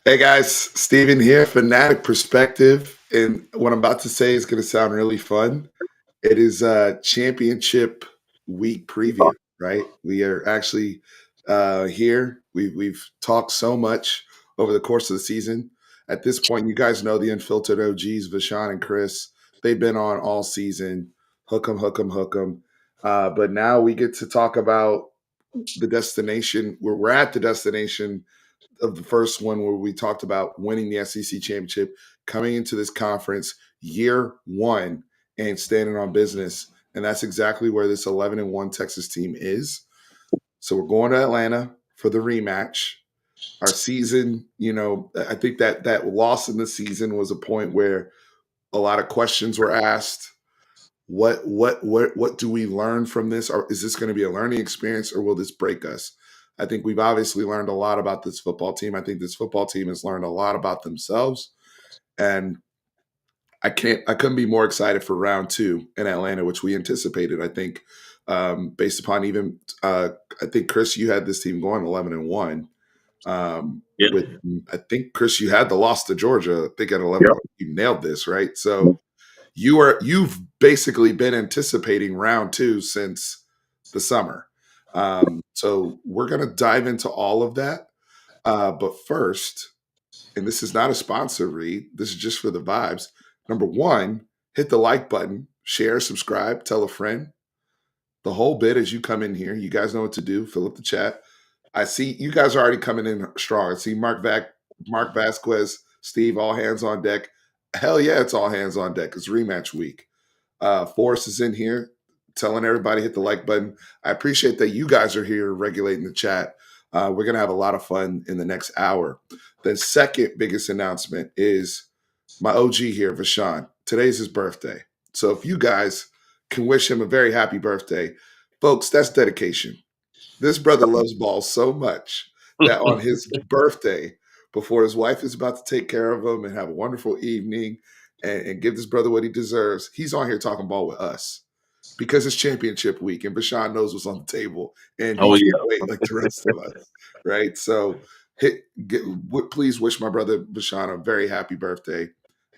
Hey guys, Steven here, Fanatic Perspective. And what I'm about to say is going to sound really fun. It is a championship week preview, right? We are actually here. We've talked so much over the course of the season. At this point, you guys know the Unfiltered OGs, Vashawn and Chris. They've been on all season. Hook 'em, hook 'em, hook 'em. But now we get to talk about the destination. We're at the destination of the first one where we talked about winning the SEC championship, coming into this conference year one and standing on business. And that's exactly where this 11-1 Texas team is. So we're going to Atlanta for the rematch. Our season, I think that loss in the season was a point where a lot of questions were asked. What do we learn from this? Or is this going to be a learning experience, or will this break us? I think we've obviously learned a lot about this football team. I think this football team has learned a lot about themselves, and I couldn't be more excited for round two in Atlanta, which we anticipated. I think based upon even I think Chris, you had this team going 11-1. Yep. With I think Chris, you had the loss to Georgia. I think at 11, Yep. you nailed this, right? So you've basically been anticipating round two since the summer. So we're going to dive into all of that. But first, and this is not a sponsor read, this is just for the vibes. Number one, hit the like button, share, subscribe, tell a friend. The whole bit as you come in here, you guys know what to do. Fill up the chat. I see you guys are already coming in strong. I see Mark Vasquez, Steve, all hands on deck. Hell yeah, it's all hands on deck. It's rematch week. Forrest is in here telling everybody hit the like button. I appreciate that you guys are here regulating the chat. We're going to have a lot of fun in the next hour. The second biggest announcement is my OG here, Vashawn. Today's his birthday. So if you guys can wish him a very happy birthday, folks, that's dedication. This brother loves ball so much that on his birthday, before his wife is about to take care of him and have a wonderful evening and give this brother what he deserves, he's on here talking ball with us because it's championship week and Bashan knows what's on the table and he Oh can't yeah. wait like the rest of us, right? So please wish my brother Bashan a very happy birthday.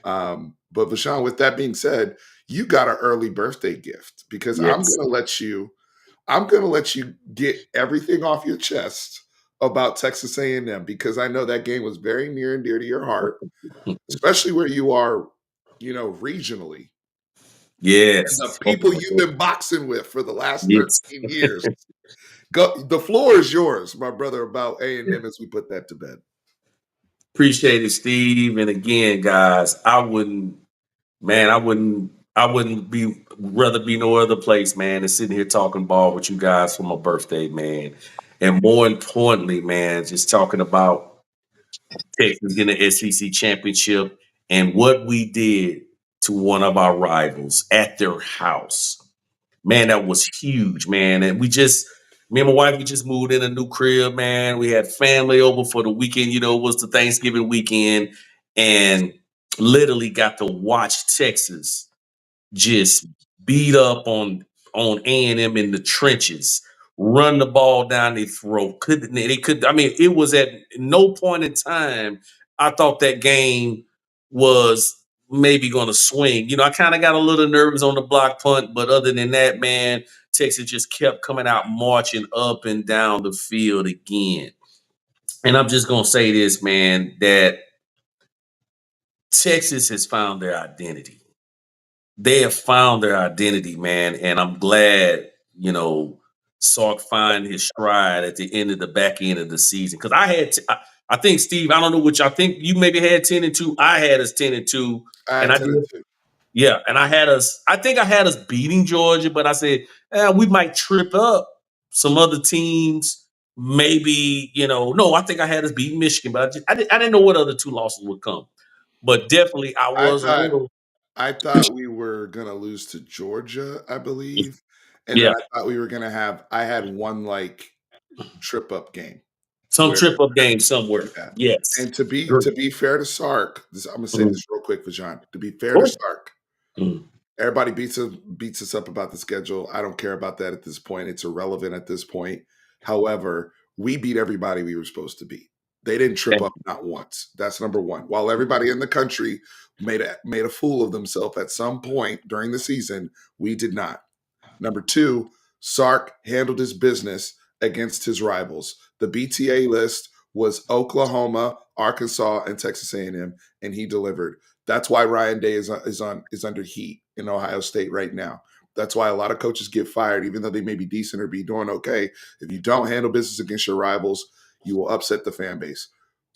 But Bashan, with that being said, you got an early birthday gift because Yes. I'm going to let you get everything off your chest about Texas A&M because I know that game was very near and dear to your heart, especially where you are, regionally. And the Yes. people you've been boxing with for the last Yes. 13 years. The floor is yours, my brother, about A&M as we put that to bed. Appreciate it, Steve. And again, guys, I wouldn't be rather be no other place, man, than sitting here talking ball with you guys for my birthday, man. And more importantly, man, just talking about Texas getting the SEC championship and what we did to one of our rivals at their house. Man, that was huge, man. And me and my wife, we just moved in a new crib, man. We had family over for the weekend, it was the Thanksgiving weekend, and literally got to watch Texas just beat up on A&M in the trenches, run the ball down their throat. Couldn't they could I mean, it was at no point in time I thought that game was maybe gonna swing. I kind of got a little nervous on the block punt, but other than that, man, Texas just kept coming out marching up and down the field again. And I'm just gonna say this, man, that Texas has found their identity. They have found their identity, man, and I'm glad Sark find his stride at the end of the back end of the season. Because I think Steve, I don't know which I think you maybe had 10-2. I had us 10-2, I and had I 10 did. and 2. Yeah, and I had us. I think I had us beating Georgia, but I said we might trip up some other teams. Maybe no. I think I had us beating Michigan, but I didn't know what other two losses would come. But definitely, I I was a thought little. I thought we were gonna lose to Georgia, I believe. And then Yeah, I thought we were gonna have I had one like trip up game some where trip up game somewhere. yeah. Yes. And to Sure. be fair to Sark, I'm gonna say Mhm. this real quick for John. To be fair to Sure. Sark, Mhm. everybody beats us up about the schedule. I don't care about that at this point. It's irrelevant at this point. However, we beat everybody we were supposed to beat. They didn't trip up not once. That's number one. While everybody in the country made a fool of themselves at some point during the season, we did not. Number two, Sark handled his business against his rivals. The BTA list was Oklahoma, Arkansas, and Texas A&M, and he delivered. That's why Ryan Day is under heat in Ohio State right now. That's why a lot of coaches get fired, even though they may be decent or be doing okay. If you don't handle business against your rivals, you will upset the fan base.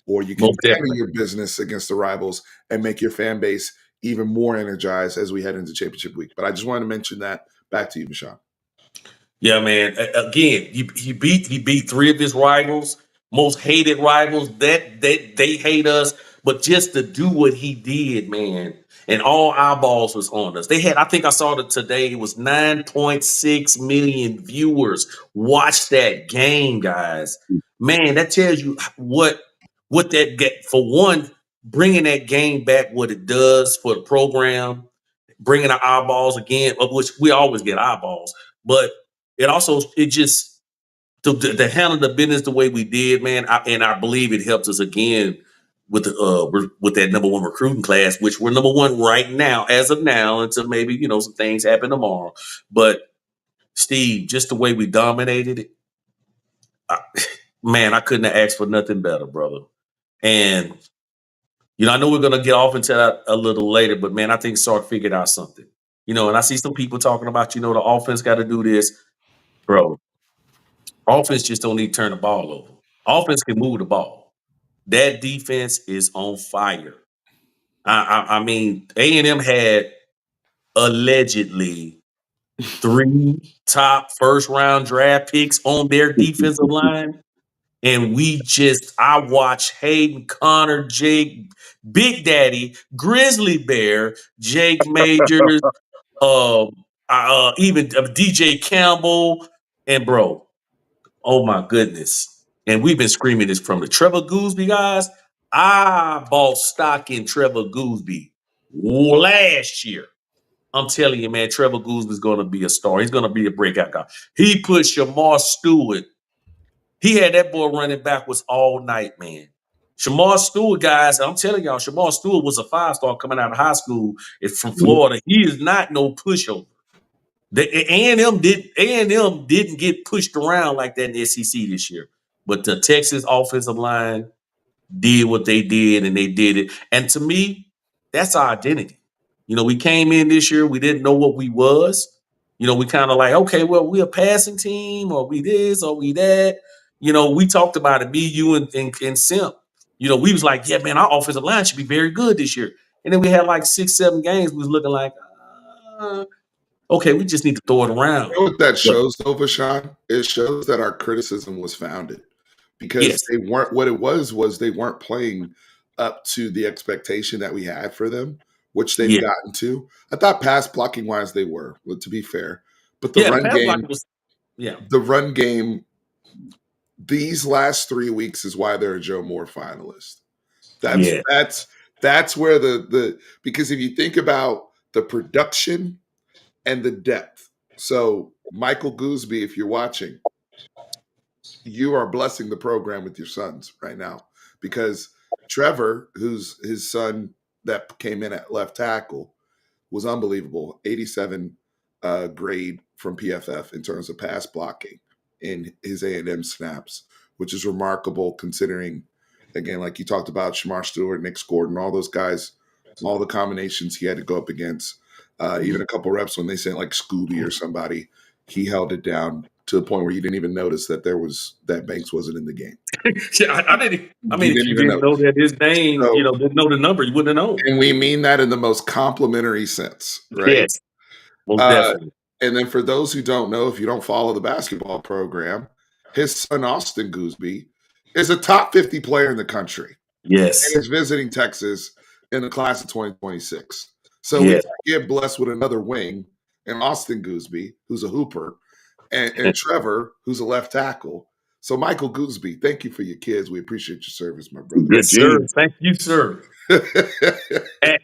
Or you can Most handle definitely. your business against the rivals and make your fan base even more energized as we head into championship week. But I just wanted to mention that. Back to you, Michelle. Yeah, man. Again, he beat three of his rivals, most hated rivals. That they hate us, but just to do what he did, man, and all eyeballs was on us. They had, I think I saw that today. It was 9.6 million viewers watched that game, guys. Man, that tells you what that get for one, bringing that game back. What it does for the program, bringing our eyeballs again, of which we always get eyeballs, but it just to handle the business the way we did, man. And I believe it helps us again with with that number one recruiting class, which we're number one right now, as of now, until maybe some things happen tomorrow. But Steve, just the way we dominated it, I, man, I couldn't have asked for nothing better, brother. And I know we're gonna get off into that a little later, but man, I think Sark figured out something. And I see some people talking about, the offense got to do this, bro. Offense just don't need to turn the ball over. Offense can move the ball. That defense is on fire. I mean, A&M had allegedly three top first round draft picks on their defensive line. And I watched Hayden Connor, Jake, Big Daddy, Grizzly Bear, Jake Majors, even DJ Campbell, and bro, oh my goodness. And we've been screaming this from the Trevor Gooseby guys. I bought stock in Trevor Gooseby last year. I'm telling you, man, Trevor Gooseby's going to be a star. He's going to be a breakout guy. He put Shamar Stewart. He had that boy running backwards all night, man. Shamar Stewart, guys, I'm telling y'all, Shamar Stewart was a 5-star coming out of high school. It's from Florida. He is not no pushover. The A&M didn't get pushed around like that in the SEC this year, but the Texas offensive line did what they did, and they did it. And to me, that's our identity. We came in this year, we didn't know what we was. We kind of like, okay, well, we a passing team, or we this, or we that. We talked about it, me, you, and Simp. We was like, yeah, man, our offensive line should be very good this year. And then we had like 6, 7 games. We was looking like, okay, we just need to throw it around. You know what that But shows, though, Vashawn? It shows that our criticism was founded because yes, they weren't. What it was they weren't playing up to the expectation that we had for them, which they've yeah, gotten to. I thought pass blocking wise they were, well, to be fair, but yeah. The pass blocking was, yeah, the run game, these last 3 weeks is why they're a Joe Moore finalist. That's yeah, that's that's where the because if you think about the production and the depth. So, Michael Gooseby, if you're watching, you are blessing the program with your sons right now because Trevor, who's his son that came in at left tackle, was unbelievable. 87 grade from PFF in terms of pass blocking in his A&M snaps, which is remarkable considering, again, like you talked about, Shamar Stewart, Nick Gordon, all those guys, all the combinations he had to go up against. Even a couple reps when they sent like Scooby or somebody, he held it down to the point where you didn't even notice that Banks wasn't in the game. yeah. I didn't. I You mean, if didn't you even didn't know notice. that his name, So, didn't know the number, you wouldn't have known. and we mean that in the most complimentary sense, right? Yes, most Uh, definitely. and then for those who don't know, if you don't follow the basketball program, his son Austin Gooseby is a top 50 player in the country and Yes, is visiting Texas in the class of 2026. So we yes. get blessed with another wing and Austin Gooseby, who's a hooper, and Trevor, who's a left tackle. So Michael Gooseby, thank you for your kids. We appreciate your service, my brother. Yes, sir. Thank you, sir.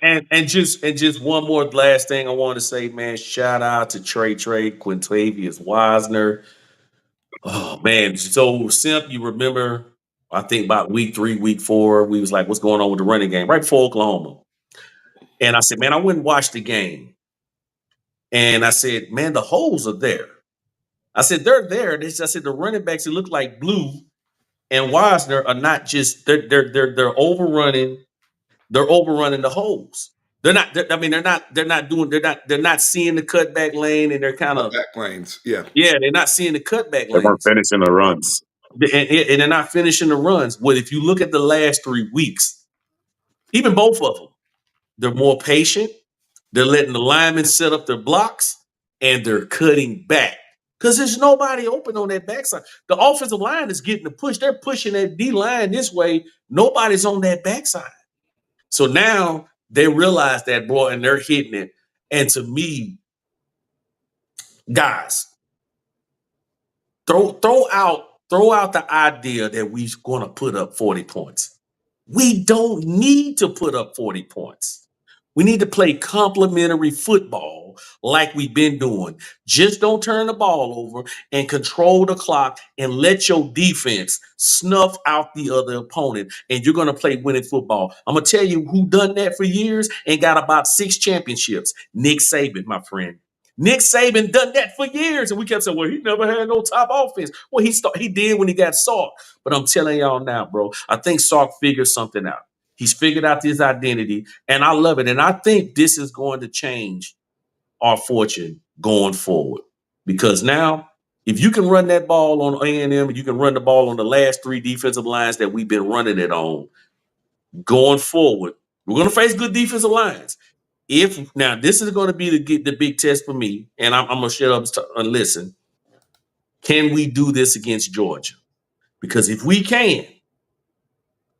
And just one more last thing I want to say, man. Shout out to Trey, Quintavious Wisner. Oh man, so Simp, you remember I think about week 3, week 4, we was like, what's going on with the running game? Right before Oklahoma. And I said, man, I went and watched the game. And I said, man, the holes are there. I said, they're there. I said, the running backs, it look like Blue and Wisner are not just, they're overrunning. They're overrunning the holes. They're not, they're not seeing the cutback lane, and they're kind of, Back lanes. Yeah. yeah, they're not seeing the cutback They weren't lanes. finishing the runs. And they're not finishing the runs. Well, if you look at the last 3 weeks, even both of them, they're more patient. They're letting the linemen set up their blocks, and they're cutting back because there's nobody open on that backside. The offensive line is getting the push. They're pushing that D line this way. Nobody's on that backside. So now they realize that, bro, and they're hitting it. And to me, guys, throw out the idea that we're going to put up 40 points. We don't need to put up 40 points. We need to play complementary football like we've been doing. Just don't turn the ball over and control the clock and let your defense snuff out the other opponent. And you're going to play winning football. I'm going to tell you who done that for years and got about 6 championships. Nick Saban, my friend. Nick Saban done that for years. And we kept saying, well, he never had no top offense. Well, he did when he got Sark. But I'm telling y'all now, bro, I think Sark figured something out. He's figured out his identity, and I love it. And I think this is going to change our fortune going forward. Because now, if you can run that ball on A&M, and you can run the ball on the last 3 defensive lines that we've been running it on, going forward, we're going to face good defensive lines. If now this is going to be the big test for me, and I'm going to shut up and listen. Can we do this against Georgia? Because if we can,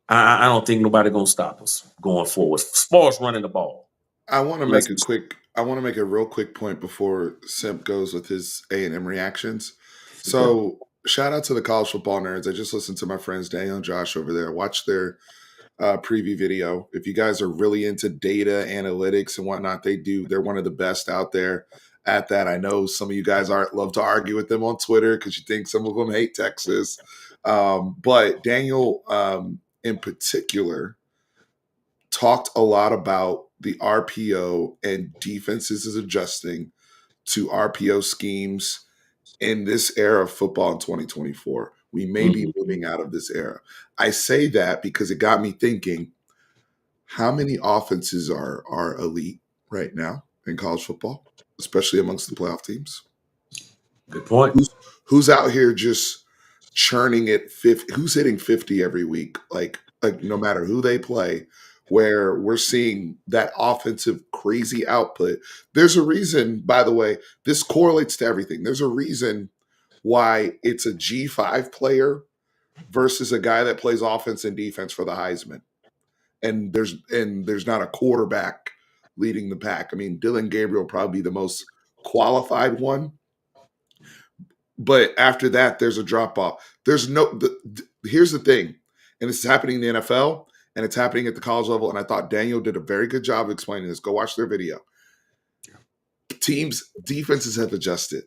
I don't think nobody gonna stop us going forward as far as running the ball. I want to Let's- make a real quick point before Simp goes with his A&M reactions. So shout out to the college football nerds. I just listened to my friends Daniel and Josh over there. Watch their preview video. If you guys are really into data analytics and whatnot, they're one of the best out there at that. I know some of you guys love to argue with them on Twitter because you think some of them hate Texas. But Daniel, in particular, talked a lot about the RPO and defenses is adjusting to RPO schemes in this era of football in 2024. We may be moving out of this era. I say that because it got me thinking, how many offenses are elite right now in college football, especially amongst the playoff teams? Good point. Who's out here just churning at 50? Who's hitting 50 every week? Like no matter who they play, where we're seeing that offensive crazy output. There's a reason, by the way, this correlates to everything. There's a reason why it's a G5 player versus a guy that plays offense and defense for the Heisman. And there's not a quarterback leading the pack. I mean, Dylan Gabriel will probably be the most qualified one. But after that, there's a drop off. Here's the thing, and this is happening in the NFL, and it's happening at the college level. And I thought Daniel did a very good job of explaining this. Go watch their video. Teams' defenses have adjusted.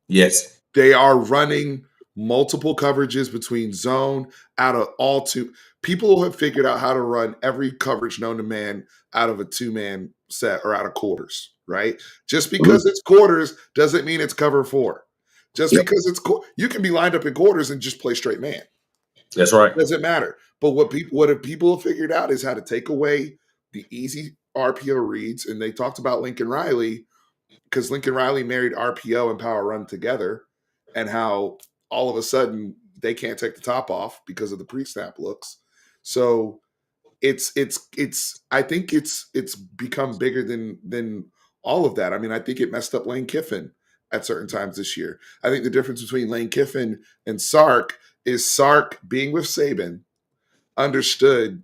Yes. They are running multiple coverages between zone out of all two. People have figured out how to run every coverage known to man out of a 2-man set or out of quarters, right? Just because it's quarters doesn't mean it's cover 4. Just because you can be lined up in quarters and just play straight man. That's right. It doesn't matter. But what people have figured out is how to take away the easy RPO reads. And they talked about Lincoln Riley because Lincoln Riley married RPO and power run together, and how all of a sudden they can't take the top off because of the pre-snap looks. So it's I think it's become bigger than all of that. I mean, I think it messed up Lane Kiffin at certain times this year. I think the difference between Lane Kiffin and Sark is Sark being with Saban understood.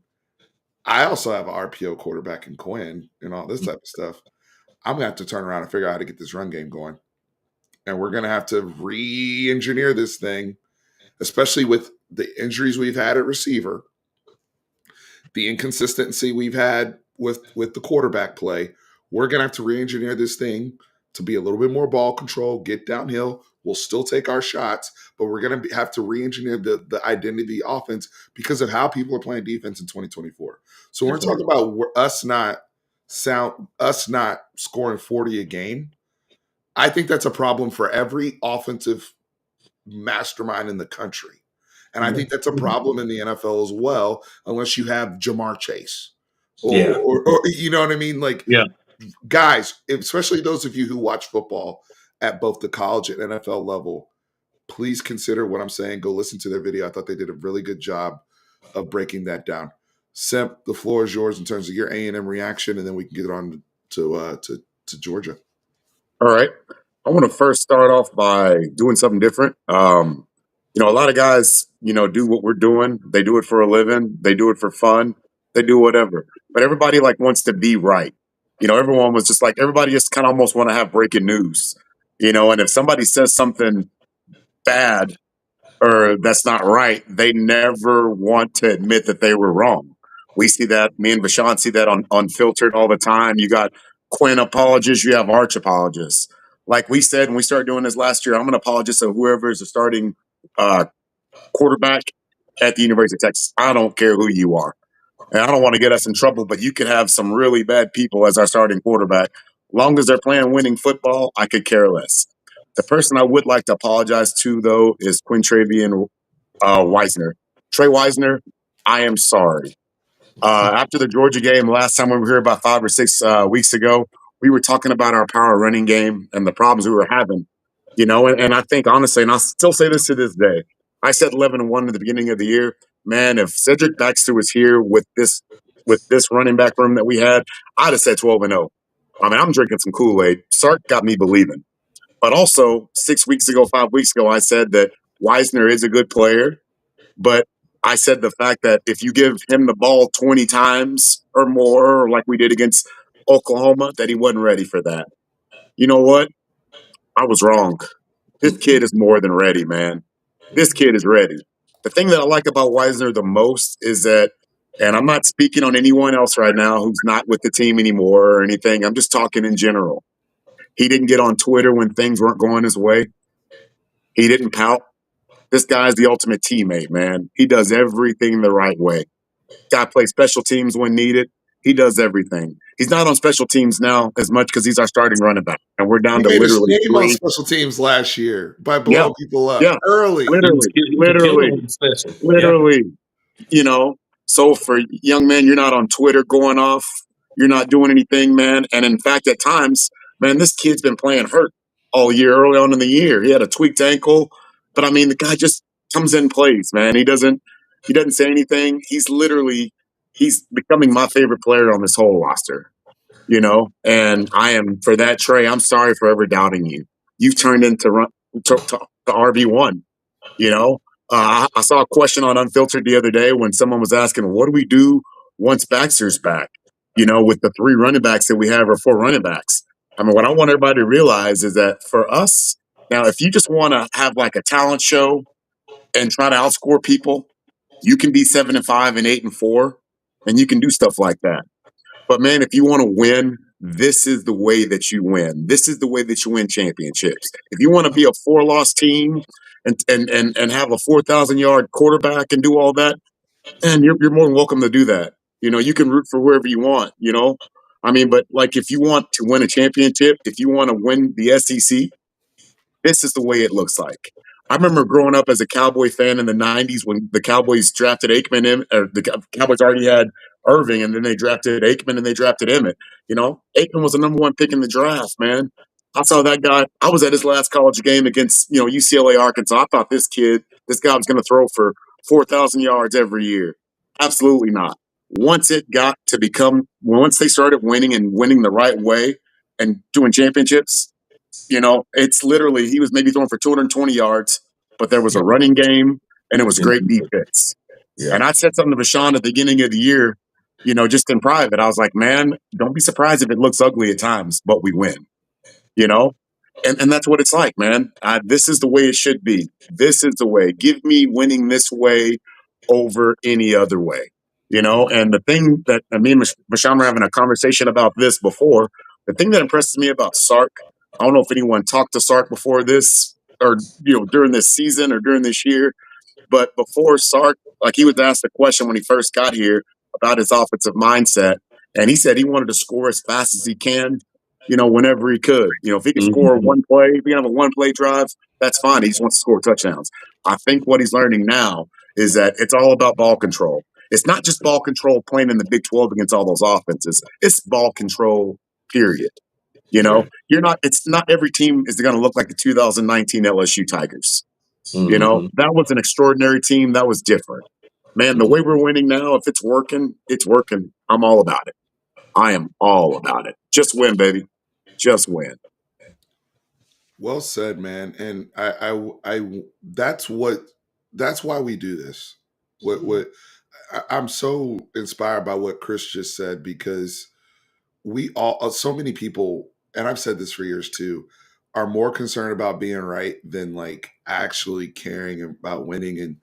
I also have an RPO quarterback in Quinn and all this type of stuff. I'm gonna have to turn around and figure out how to get this run game going. And we're gonna have to re-engineer this thing, especially with the injuries we've had at receiver, the inconsistency we've had with the quarterback play. We're gonna have to re-engineer this thing to be a little bit more ball control, get downhill. We'll still take our shots, but we're going to have to re-engineer the identity of the offense because of how people are playing defense in 2024. So when we're talking about us not scoring 40 a game, I think that's a problem for every offensive mastermind in the country. And I think that's a problem in the NFL as well, unless you have Jamar Chase. Yeah. Or you know what I mean? Like, Yeah. guys, especially those of you who watch football at both the college and NFL level, please consider what I'm saying. Go listen to their video. I thought they did a really good job of breaking that down. Semp, the floor is yours in terms of your A&M reaction, and then we can get on to Georgia. All right. I want to first start off by doing something different. A lot of guys, do what we're doing. They do it for a living. They do it for fun. They do whatever. But everybody like wants to be right. Everyone was just like everybody just kind of almost want to have breaking news. And if somebody says something bad or that's not right, they never want to admit that they were wrong. We see that. Me and Bashan see that on Unfiltered all the time. You got Quinn apologists, you have Arch apologists. Like we said when we started doing this last year, I'm an apologist of whoever is the starting uh, quarterback at the University of Texas. I don't care who you are. And I don't want to get us in trouble, but you could have some really bad people as our starting quarterback. Long as they're playing winning football, I could care less. The person I would like to apologize to, though, is Quintravian Weisner. Trey Weisner, I am sorry. After the Georgia game, last time we were here about 5 or 6 weeks ago, we were talking about our power running game and the problems we were having. And I think honestly, and I'll still say this to this day, I said 11-1 at the beginning of the year. Man, if Cedric Baxter was here with this running back room that we had, I'd have said 12-0. I mean, I'm drinking some Kool-Aid. Sark got me believing. But also, 6 weeks ago, 5 weeks ago, I said that Weisner is a good player. But I said the fact that if you give him the ball 20 times or more, like we did against Oklahoma, that he wasn't ready for that. You know what? I was wrong. This kid is more than ready, man. This kid is ready. The thing that I like about Weisner the most is that, and I'm not speaking on anyone else right now who's not with the team anymore or anything. I'm just talking in general. He didn't get on Twitter when things weren't going his way. He didn't pout. This guy's the ultimate teammate, man. He does everything the right way. Guy plays special teams when needed. He does everything. He's not on special teams now as much because he's our starting running back, and we're down He to made his literally name on three. special teams last year by Yeah, blowing people up yeah, early. literally, He was a killer literally, with the special. Yeah. literally. you know. So for young men, you're not on Twitter going off. You're not doing anything, man. And in fact, at times, man, this kid's been playing hurt all year, early on in the year. He had a tweaked ankle, but I mean, the guy just comes in, plays, man. He doesn't say anything. He's becoming my favorite player on this whole roster. And I am for that, Trey. I'm sorry for ever doubting you. You've turned into to RB1. You know, I saw a question on Unfiltered the other day when someone was asking, "What do we do once Baxter's back?" With the 3 running backs that we have or 4 running backs. I mean, what I want everybody to realize is that for us now, if you just want to have like a talent show and try to outscore people, you can be 7-5 and 8-4, and you can do stuff like that. But man, if you want to win, this is the way that you win. This is the way that you win championships. If you want to be a 4-loss team and have a 4,000-yard quarterback and do all that, and you're more than welcome to do that. You can root for whoever you want. I mean, but like if you want to win a championship, if you want to win the SEC, this is the way it looks like. I remember growing up as a Cowboy fan in the '90s when the Cowboys drafted Aikman, or the Cowboys already had Irving, and then they drafted Aikman and they drafted Emmett. Aikman was the number 1 pick in the draft, man. I saw that guy. I was at his last college game against UCLA, Arkansas. I thought this guy was going to throw for 4,000 yards every year. Absolutely not. Once they started winning and winning the right way and doing championships, it's literally he was maybe throwing for 220 yards, but there was a running game and it was great defense. Yeah. And I said something to Bashan at the beginning of the year, just in private. I was like, man, don't be surprised if it looks ugly at times, but we win, you know? And that's what it's like, man. This is the way it should be. This is the way. Give me winning this way over any other way, And the thing me and Bashan were having a conversation about this before, the thing that impresses me about Sark I don't know if anyone talked to Sark before this or during this season or during this year, but before Sark, like he was asked a question when he first got here about his offensive mindset, and he said he wanted to score as fast as he can, whenever he could. If he could score Mhm. one play, if he can have a one play drive, that's fine. He just wants to score touchdowns. I think what he's learning now is that it's all about ball control. It's not just ball control playing in the Big 12 against all those offenses. It's ball control, period. Right. You're not. It's not every team is going to look like the 2019 LSU Tigers. Mhm. That was an extraordinary team. That was different. Man, the Mhm. way we're winning now, if it's working, it's working. I'm all about it. I am all about it. Just win, baby. Just win. Well said, man. And that's why we do this. What I'm so inspired by what Chris just said, because we all, so many people, and I've said this for years too, are more concerned about being right than like actually caring about winning. And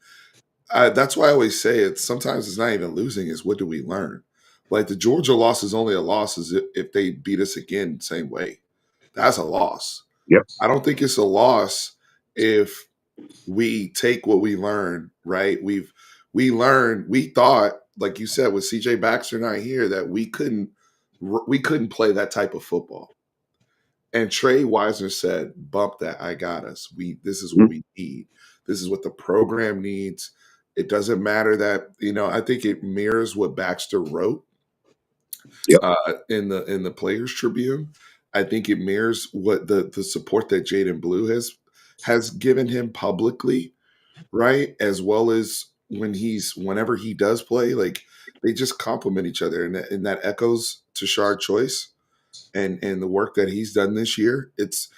that's why I always say it. Sometimes it's not even losing; is what do we learn? Like the Georgia loss is only a loss as if they beat us again, same way. That's a loss. Yep. I don't think it's a loss if we take what we learn, right? We thought, like you said, with CJ Baxter not here, that we couldn't play that type of football. And Trey Wisner said, "Bump that, I got us. This is what Mm. we need. This is what the program needs. It doesn't matter that, I think it mirrors what Baxter wrote Yep. in the Players Tribune. I think it mirrors what the support that Jaden Blue has given him publicly, right? As well as whenever he does play, like they just complement each other, and that echoes to Shard Choice and the work that he's done this year. It's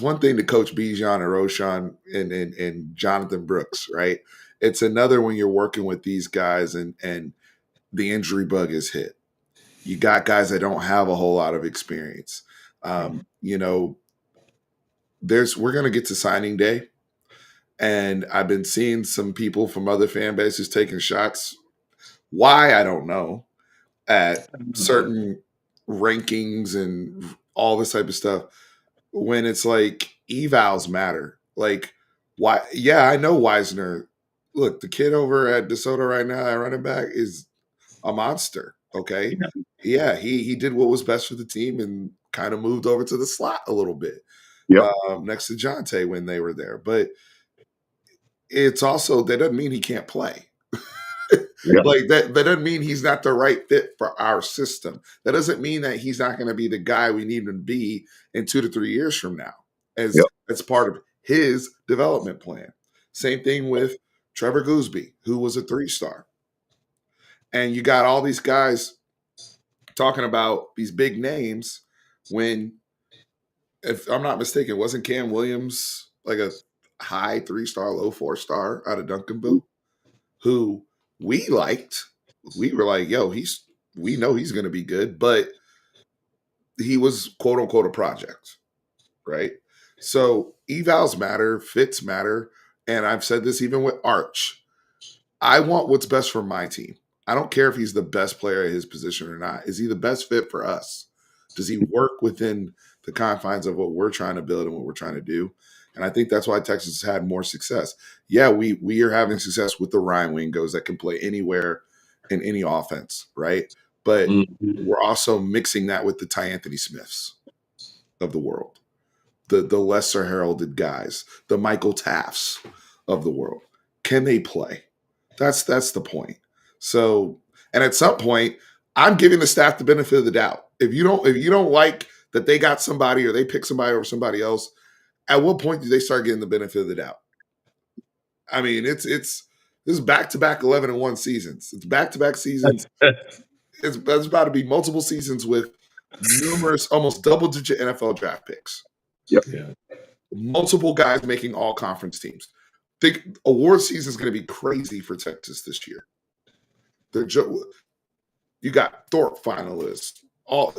one thing to coach Bijan and Roshan and Jonathan Brooks, right? It's another when you're working with these guys and the injury bug is hit. You got guys that don't have a whole lot of experience. Um, you know, we're gonna get to signing day, and I've been seeing some people from other fan bases taking shots. Why I don't know, at certain rankings and all this type of stuff, when it's like evals matter. Like, why? Yeah, I know Wisner. Look, the kid over at DeSoto right now, at running back, is a monster. Okay, Yeah. yeah, he did what was best for the team and kind of moved over to the slot a little bit, Yep. next to Jonte when they were there. But it's also, that doesn't mean he can't play. Yep. Like that doesn't mean he's not the right fit for our system. That doesn't mean that he's not going to be the guy we need him to be in 2 to 3 years from now, Yep. as part of his development plan. Same thing with Trevor Gooseby, who was a 3-star. And you got all these guys talking about these big names when, if I'm not mistaken, wasn't Cam Williams like a high 3-star, low 4-star out of Duncanville, who we liked? We were like, yo, we know he's going to be good, but he was quote unquote a project, right? So evals matter, fits matter. And I've said this even with Arch. I want what's best for my team. I don't care if he's the best player at his position or not. Is he the best fit for us? Does he work within the confines of what we're trying to build and what we're trying to do? And I think that's why Texas has had more success. Yeah, we are having success with the Ryan Wingos that can play anywhere in any offense, right? But Mhm. we're also mixing that with the Ty Anthony Smiths of the world, the lesser heralded guys, the Michael Taffs of the world. Can they play? That's the point. So, and at some point, I'm giving the staff the benefit of the doubt. If you don't like that they got somebody or they pick somebody over somebody else, at what point do they start getting the benefit of the doubt? I mean, this is back-to-back 11-1 seasons. It's back-to-back seasons. That's about to be multiple seasons with numerous, almost double-digit NFL draft picks. Yep. Yeah. Multiple guys making all conference teams. Think award season is going to be crazy for Texas this year. You got Thorpe finalists.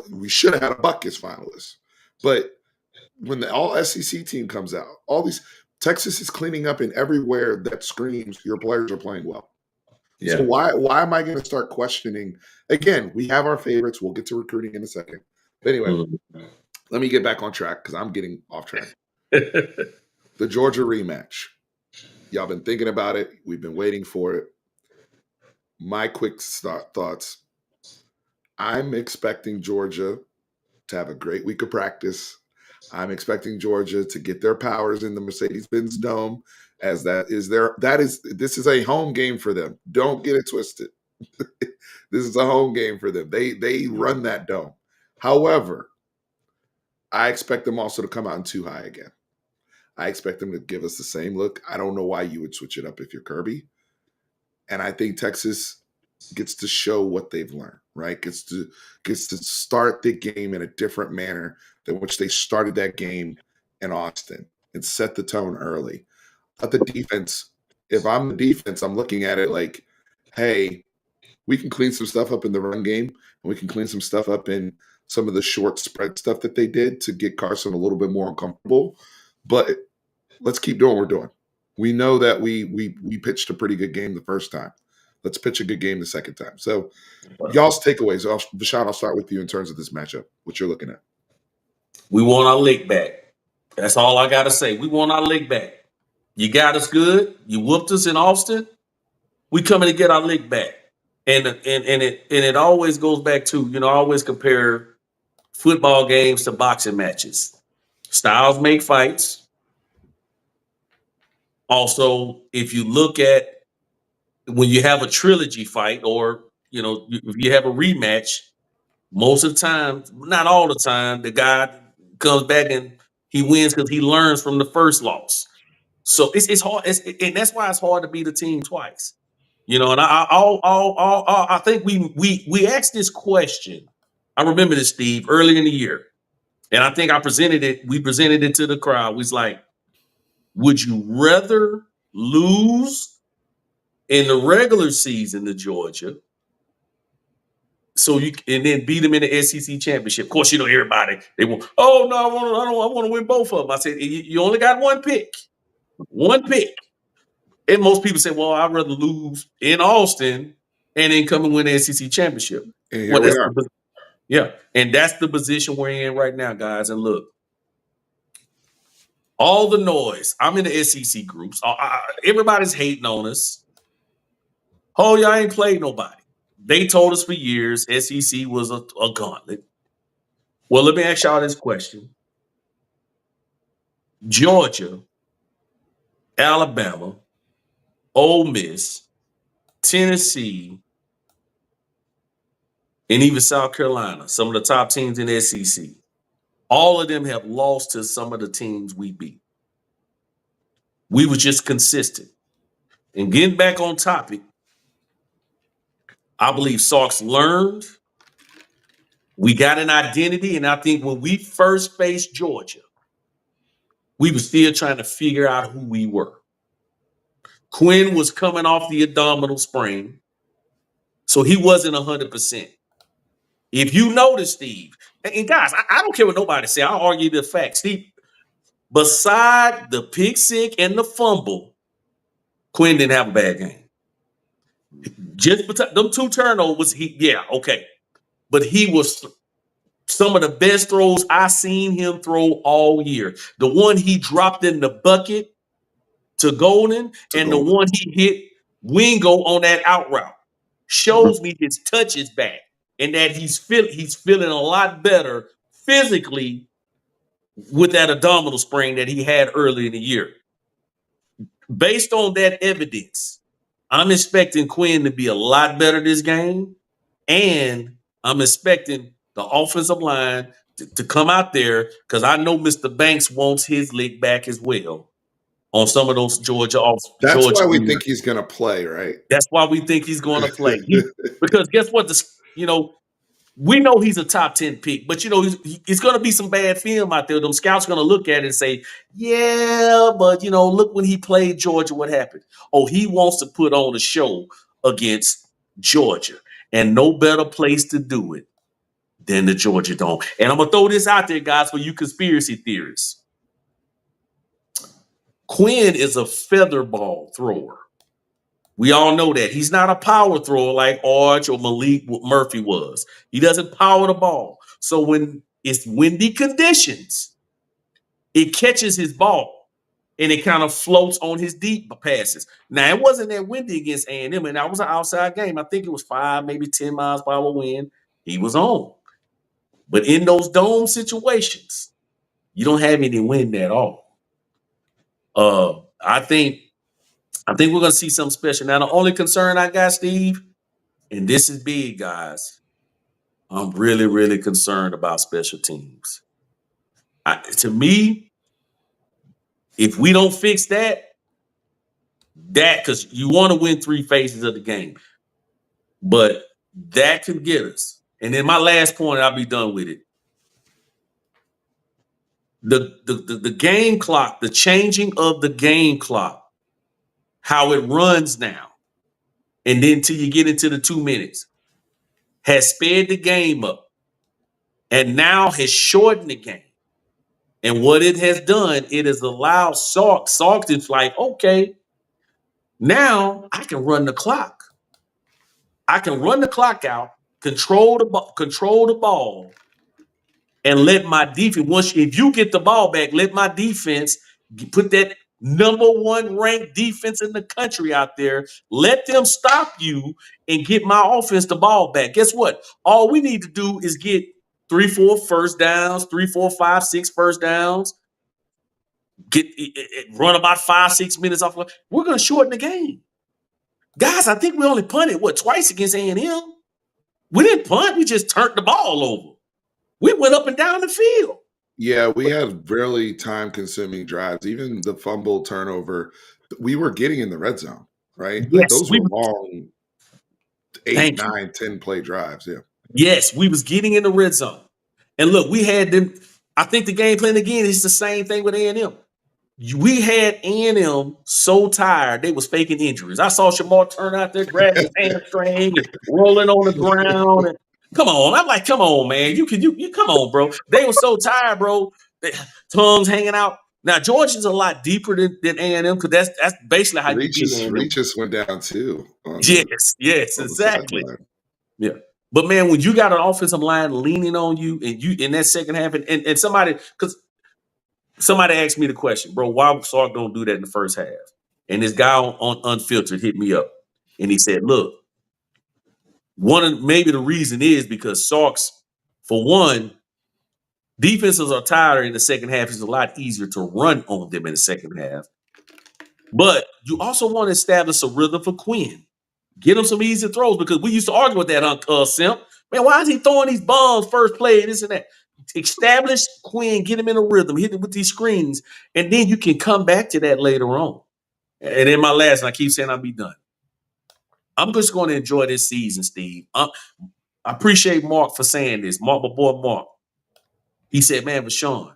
We should have had a Buckets finalist, but when the all SEC team comes out, all these Texas is cleaning up in everywhere that screams your players are playing well. So Yeah. why am I going to start questioning? Again, we have our favorites. We'll get to recruiting in a second. But anyway, Mhm. let me get back on track because I'm getting off track. The Georgia rematch. Y'all been thinking about it. We've been waiting for it. My quick thoughts. I'm expecting Georgia to have a great week of practice. I'm expecting Georgia to get their powers in the Mercedes-Benz Dome, as this is a home game for them. Don't get it twisted. This is a home game for them. They run that dome. However, I expect them also to come out in too high again. I expect them to give us the same look. I don't know why you would switch it up if you're Kirby. And I think Texas gets to show what they've learned, right? Gets to start the game in a different manner than which they started that game in Austin and set the tone early. But the defense, if I'm the defense, I'm looking at it like, hey, we can clean some stuff up in the run game, and we can clean some stuff up in some of the short spread stuff that they did to get Carson a little bit more uncomfortable. But let's keep doing what we're doing. We know that we pitched a pretty good game the first time. Let's pitch a good game the second time. So, y'all's takeaways. Vashawn, I'll start with you in terms of this matchup. What you're looking at? We want our lick back. That's all I got to say. We want our lick back. You got us good. You whooped us in Austin. We coming to get our lick back. And it always goes back to, I always compare football games to boxing matches. Styles make fights. Also, if you look at when you have a trilogy fight or, if you have a rematch, most of the time, not all the time, the guy comes back and he wins because he learns from the first loss. So it's hard, and that's why it's hard to beat a team twice. And I think we asked this question. I remember this, Steve, early in the year, and I think we presented it to the crowd. We was like, would you rather lose in the regular season to Georgia, and then beat them in the SEC championship? Of course, everybody they want. Oh no, I want to win both of them. I said you only got one pick, and most people say, well, I'd rather lose in Austin and then come and win the SEC championship. And here we are. Yeah, and that's the position we're in right now, guys. And look, all the noise. I'm in the SEC groups. Everybody's hating on us. Oh, y'all ain't played nobody. They told us for years SEC was a gauntlet. Well, let me ask y'all this question. Georgia, Alabama, Ole Miss, Tennessee, and even South Carolina, some of the top teams in the SEC, all of them have lost to some of the teams we beat. We were just consistent. And getting back on topic, I believe Sark's learned. We got an identity, and I think when we first faced Georgia, we were still trying to figure out who we were. Quinn was coming off the abdominal sprain, so he wasn't 100%. If you notice, Steve, and guys, I don't care what nobody say. I'll argue the facts. Steve, beside the pick six and the fumble, Quinn didn't have a bad game. Just them two turnovers, okay. But he was some of the best throws I seen him throw all year. The one he dropped in the bucket to Golden and the one he hit Wingo on that out route shows me his touch is back and that he's feeling a lot better physically with that abdominal sprain that he had early in the year. Based on that evidence, I'm expecting Quinn to be a lot better this game, and I'm expecting the offensive line to come out there because I know Mr. Banks wants his lick back as well on some of those Georgia. That's why we think he's going to play, right? That's why we think he's going to play. Because guess what? We know he's a top 10 pick, but it's going to be some bad film out there. Them scouts going to look at it and say, yeah, but look when he played Georgia, what happened? Oh, he wants to put on a show against Georgia, and no better place to do it than the Georgia Dome. And I'm going to throw this out there, guys, for you conspiracy theorists. Quinn is a feather ball thrower. We all know that. He's not a power thrower like Arch or Malik Murphy was. He doesn't power the ball. So when it's windy conditions. It catches his ball and it kind of floats on his deep passes. Now, it wasn't that windy against A&M, and that was an outside game. I think it was 5, maybe 10 miles per hour wind. He was on. But in those dome situations, you don't have any wind at all. I think we're gonna see something special. Now, the only concern I got, Steve, and this is big, guys. I'm really, really concerned about special teams. To me, if we don't fix that because you want to win 3 phases of the game, but that could get us. And then my last point, I'll be done with it. The game clock, the changing of the game clock, how it runs now, and then till you get into the 2 minutes, has sped the game up and now has shortened the game. And what it has done, it has allowed Salk is like, okay, now I can run the clock. I can run the clock out, control the ball, and let my defense, if you get the ball back, let my defense put that #1 ranked defense in the country out there. Let them stop you and get my offense the ball back. Guess what? All we need to do is get 3, 4 first downs, 3, 4, 5, 6 first downs. Run about 5, 6 minutes off. We're going to shorten the game. Guys, I think we only punted, twice against A&M? We didn't punt. We just turned the ball over. We went up and down the field. Yeah, we had really time-consuming drives. Even the fumble turnover, we were getting in the red zone, right? Like Yes, those were long 8, thank you. 9, 10 play drives. Yeah. Yes, we was getting in the red zone. And look, we had them. I think the game plan again is the same thing with A&M. We had A&M so tired they was faking injuries. I saw Shamar turn out there grabbing his hamstring and rolling on the ground. And come on, I'm like, come on, man, you come on, bro. They were so tired, bro. Tongues hanging out. Now Georgia's a lot deeper than A&M because that's basically how you beat A&M. Regis went down too. Yes, On the exactly. sideline. Yeah. But man, when you got an offensive line leaning on you and you in that second half and somebody asked me the question, bro, why would Sark don't do that in the first half? And this guy on Unfiltered hit me up and he said, look, maybe the reason is because Sark's, for one, defenses are tired in the second half. It's a lot easier to run on them in the second half. But you also want to establish a rhythm for Quinn. Get him some easy throws because we used to argue with that Simp. Man, why is he throwing these bombs first play, this and that? Establish Quinn, get him in a rhythm, hit him with these screens, and then you can come back to that later on. And then my last, and I keep saying I'll be done. I'm just going to enjoy this season, Steve. I appreciate Mark for saying this. Mark, my boy Mark. He said, man, Vashawn,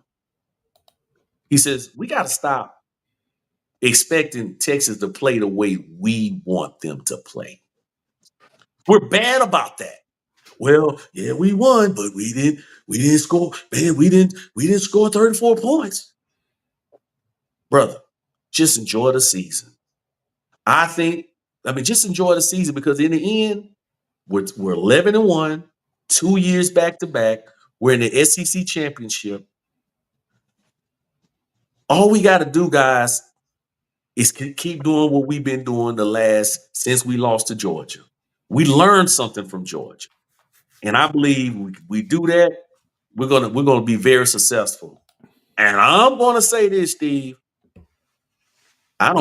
he says, we got to stop expecting Texas to play the way we want them to play. We're bad about that. Well, yeah, we won, but we didn't score. Man, we didn't score 34 points. Brother, just enjoy the season. Just enjoy the season because in the end, we're 11-1, 2 years back to back. We're in the SEC championship. All we got to do, guys, is keep doing what we've been doing since we lost to Georgia. We learned something from Georgia. And I believe we do that, we're gonna be very successful. And I'm gonna say this, Steve. I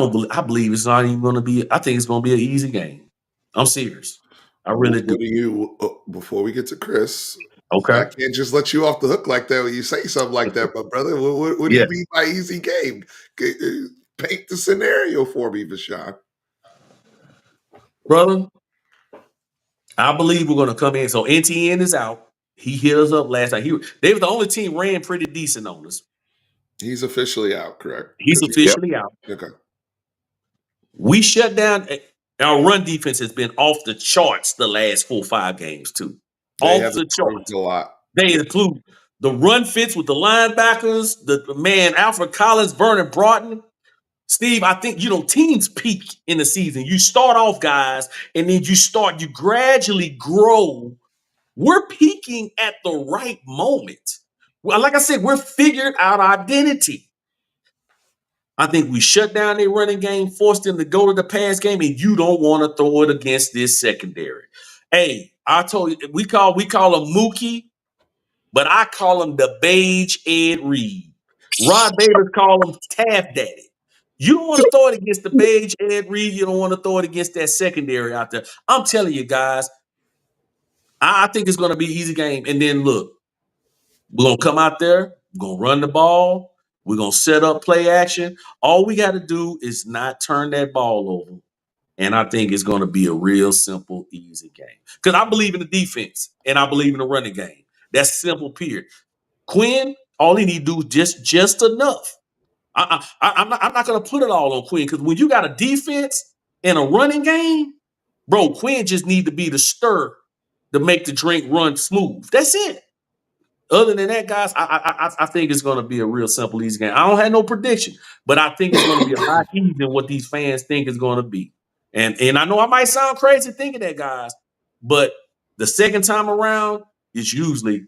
believe it's not even gonna be. I think it's gonna be an easy game. I'm serious. I really do. What do you? Before we get to Chris, Okay. I can't just let you off the hook like that when you say something like that, my brother. What do you mean by easy game? Paint the scenario for me, Vashawn. Brother, I believe we're gonna come in. So NTN is out. He hit us up last night. They were the only team ran pretty decent on us. He's officially out, correct? He's officially out. Okay. We shut down. Our run defense has been off the charts the last 4 or 5 games too. Off the charts. A lot. They include the run fits with the linebackers, the man Alfred Collins, Vernon Broughton. Steve, I think teams peak in the season. You start off, guys, and then you gradually grow. We're peaking at the right moment. Well, like I said, we're figured out identity. I think we shut down their running game, forced them to go to the pass game, and you don't want to throw it against this secondary. Hey, I told you we call him Mookie, but I call him the Beige Ed Reed. Rod Davis call him Taft Daddy. You don't want to throw it against the Beige Ed Reed. You don't want to throw it against that secondary out there. I'm telling you guys, I think it's going to be an easy game. And then look, we're going to come out there, we're going to run the ball, we're going to set up play action. All we got to do is not turn that ball over. And I think it's going to be a real simple, easy game. Because I believe in the defense and I believe in the running game. That's simple, period. Quinn, all he need to do is just enough. I'm not going to put it all on Quinn because when you got a defense and a running game, bro, Quinn just need to be the stir to make the drink run smooth. That's it. Other than that, guys, I think it's going to be a real simple, easy game. I don't have no prediction, but I think it's going to be a lot easier than what these fans think it's going to be. And I know I might sound crazy thinking that, guys, but the second time around, it's usually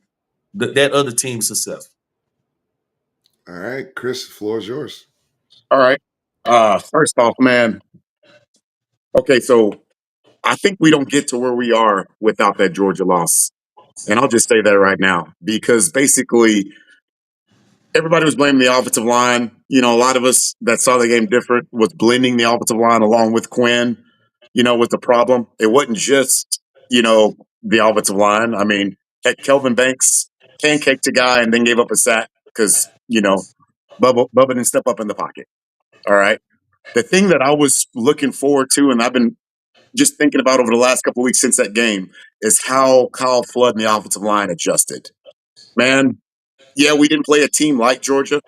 that other team's success. All right, Chris, the floor is yours. All right. First off, man. Okay, so I think we don't get to where we are without that Georgia loss. And I'll just say that right now because basically everybody was blaming the offensive line. You know, a lot of us that saw the game different was blending the offensive line along with Quinn, was the problem. It wasn't just, the offensive line. I mean, heck, Kelvin Banks pancaked a guy and then gave up a sack because, Bubba didn't step up in the pocket. All right. The thing that I was looking forward to, and I've been just thinking about over the last couple of weeks since that game, is how Kyle Flood and the offensive line adjusted. Man, yeah, we didn't play a team like Georgia,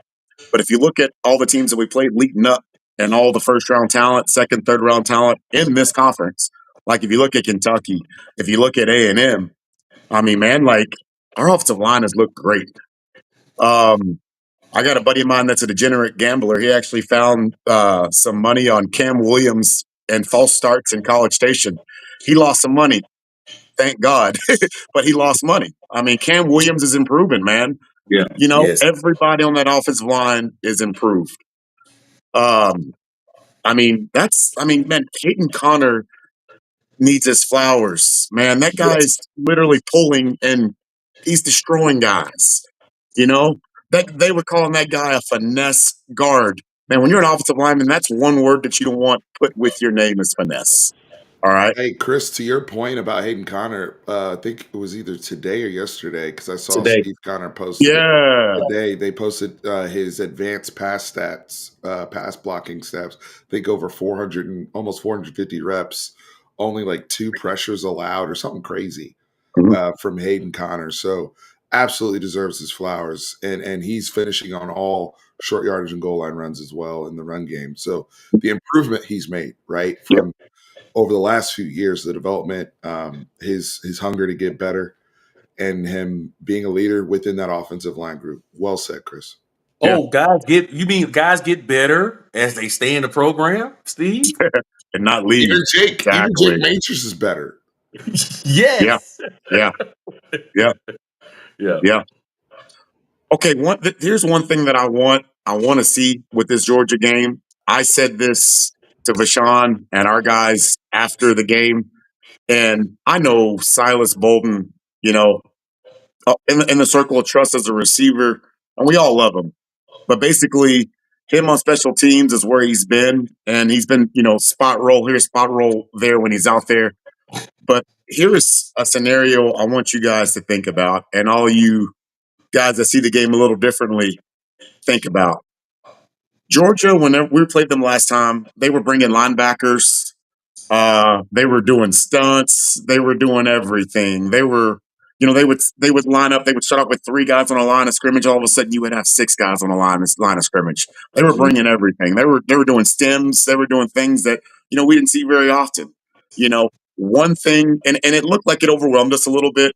but if you look at all the teams that we played leading up and all the first round talent, second, third round talent in this conference, like if you look at Kentucky, if you look at A&M, I mean, man, like our offensive line has looked great. I got a buddy of mine that's a degenerate gambler. He actually found some money on Cam Williams and false starts in College Station. He lost some money, thank God, but he lost money. I mean, Cam Williams is improving, man. Yeah. Yes. Everybody on that offensive line is improved. Man, Peyton Connor needs his flowers, man. That guy Yes. is literally pulling and he's destroying guys. That they were calling that guy a finesse guard. Man, when you're an offensive lineman, that's one word that you don't want put with your name is finesse. All right. Hey, Chris, to your point about Hayden Connor, I think it was either today or yesterday because I saw Today. Steve Connor posted it Yeah. today. They posted his advanced pass stats, pass blocking stats. I think over 400 and almost 450 reps, only like 2 pressures allowed or something crazy Mhm. from Hayden Connor. So absolutely deserves his flowers, and he's finishing on all short yardage and goal line runs as well in the run game. So the improvement he's made, right, Yep. from over the last few years, the development, his hunger to get better, and him being a leader within that offensive line group. Well said, Chris. Yeah. Oh, guys get better as they stay in the program, Steve? And not leave. Even Exactly. Jake Matrix is better. Yeah. Yes. Yeah. Yeah. Yeah. Yeah. Okay. Here's one thing that I want to see with this Georgia game. I said this to Vashawn and our guys after the game, and I know Silas Bolden, in the circle of trust as a receiver, and we all love him. But basically, him on special teams is where he's been, and he's been, spot roll here, spot roll there when he's out there. But here is a scenario I want you guys to think about, and all you guys that see the game a little differently think about. Georgia, whenever we played them last time, they were bringing linebackers. They were doing stunts. They were doing everything. They would line up. They would start off with 3 guys on a line of scrimmage. All of a sudden, you would have 6 guys on a line of scrimmage. They were bringing everything. They were doing stems. They were doing things that we didn't see very often. One thing, and it looked like it overwhelmed us a little bit.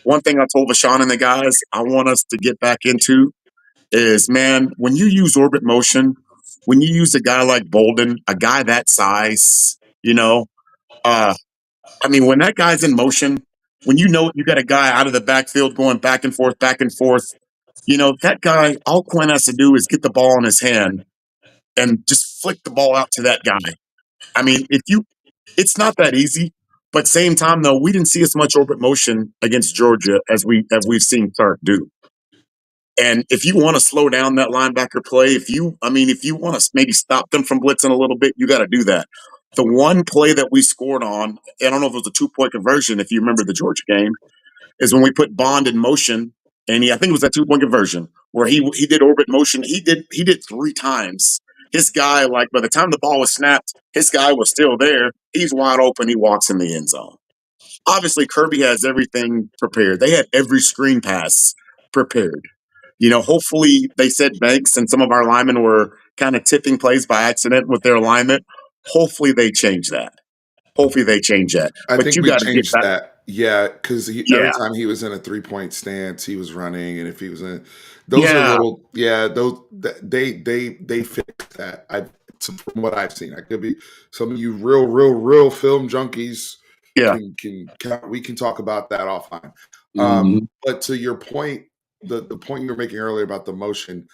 One thing I told Vashawn and the guys I want us to get back into is, man, when you use orbit motion, when you use a guy like Bolden, a guy that size, uh, when that guy's in motion, when you got a guy out of the backfield going back and forth, That guy, all Quinn has to do is get the ball in his hand and just flick the ball out to that guy. I mean, it's not that easy. But same time, though, we didn't see as much orbit motion against Georgia as we've seen Sark do. And if you want to slow down that linebacker play, if you want to maybe stop them from blitzing a little bit, you got to do that. The one play that we scored on, I don't know if it was a 2-point conversion, if you remember the Georgia game, is when we put Bond in motion, and I think it was that 2-point conversion where he did orbit motion. He did 3 times. His guy, like by the time the ball was snapped, his guy was still there. He's wide open. He walks in the end zone. Obviously, Kirby has everything prepared. They had every screen pass prepared. Hopefully they said Banks and some of our linemen were kind of tipping plays by accident with their alignment. Hopefully they change that. Hopefully they change that. I But think you we got to get changed back. that. Yeah, because every Yeah, time he was in a 3-point stance, he was running, and if he was in, those are yeah, little, yeah, those they fixed that. From what I've seen, I could be some of you real film junkies yeah. we can talk about that offline. Mhm. But to your point, the point you were making earlier about the motion,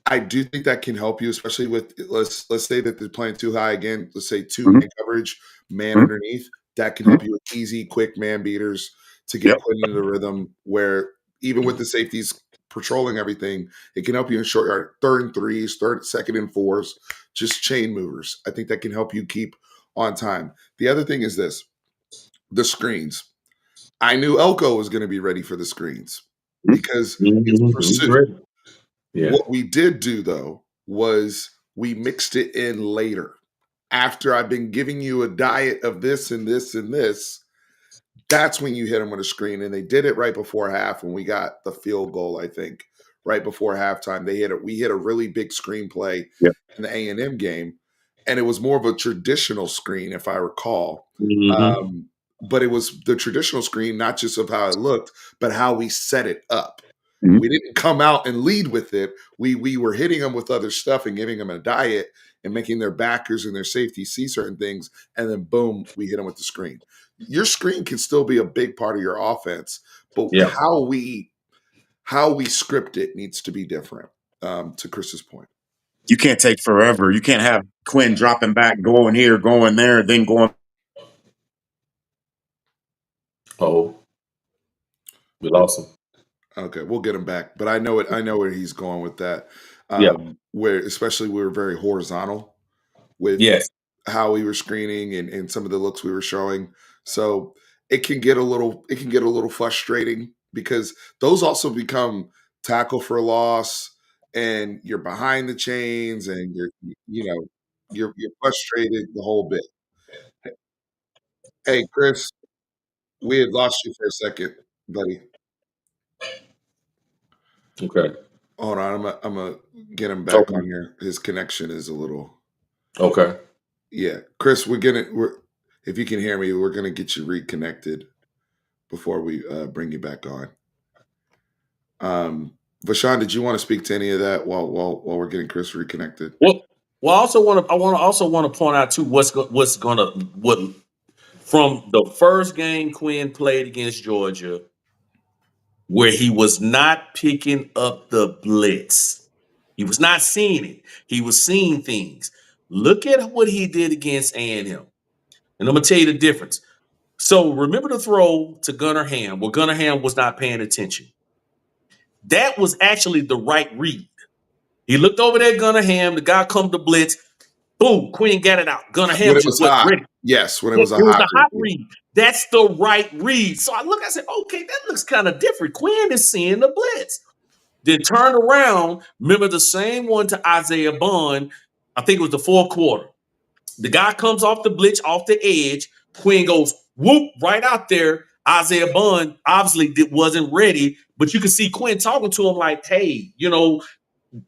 I do think that can help you, especially with let's say that they're playing too high again. Let's say 2 Mhm, man coverage, man mhm, underneath. That can mhm. help you with easy, quick man beaters to get Yep. put into the rhythm. Where even with the safeties patrolling everything, it can help you in short yard, 3rd and 3s, third, 2nd and 4s, just chain movers. I think that can help you keep on time. The other thing is this: the screens. I knew Elko was going to be ready for the screens Mhm, because it's Mhm. He's pursuit. ready. Yeah. What we did do though was we mixed it in later. After I've been giving you a diet of this and this and this, that's when you hit them with a screen. And they did it right before half when we got the field goal, I think. Right before halftime. We hit a really big screenplay yep. in the A&M game. And it was more of a traditional screen, if I recall. Mhm. Um, but it was the traditional screen, not just of how it looked, but how we set it up. Mhm. We didn't come out and lead with it. We were hitting them with other stuff and giving them a diet and making their backers and their safety see certain things, and then boom, we hit them with the screen. Your screen can still be a big part of your offense, but Yeah. how we script it needs to be different. To Chris's point, You can't take forever. You can't have Quinn dropping back, going here, going there, then going. Oh, we lost him. okay, we'll get him back. But I know it. I know where he's going with that. Yeah. Where especially we were very horizontal with Yes. how we were screening and some of the looks we were showing. So it can get a little frustrating because those also become tackle for loss and you're behind the chains and you're frustrated the whole bit. Hey Chris, we had lost you for a second, buddy. Okay. Hold on, I'm gonna get him back Okay. on here. His connection is a little Okay. yeah. Chris, we're if you can hear me, we're gonna get you reconnected before we bring you back on. Vashawn, did you want to speak to any of that while we're getting Chris reconnected? Well, I want to also want to point out too what's gonna what from the first game Quinn played against Georgia, where he was not picking up the blitz. He was not seeing it. He was seeing things. Look at what he did against A&M. And I'm gonna tell you the difference. So remember the throw to Gunnar Ham, where Gunnar Ham was not paying attention. That was actually the right read. He looked over there, Gunnar Ham. The guy come to blitz. Boom, Quinn got it out. Gunnar When Ham it just was wasn't hot. ready. Yes, when it Yeah, was a it was hot the hot read. read. That's the right read. So I said, okay, that looks kind of different. Quinn is seeing the blitz. Then turn around. Remember the same one to Isaiah Bond. I think it was the 4th quarter. The guy comes off the blitz, off the edge. Quinn goes whoop right out there. Isaiah Bond obviously wasn't ready, but you can see Quinn talking to him like, hey,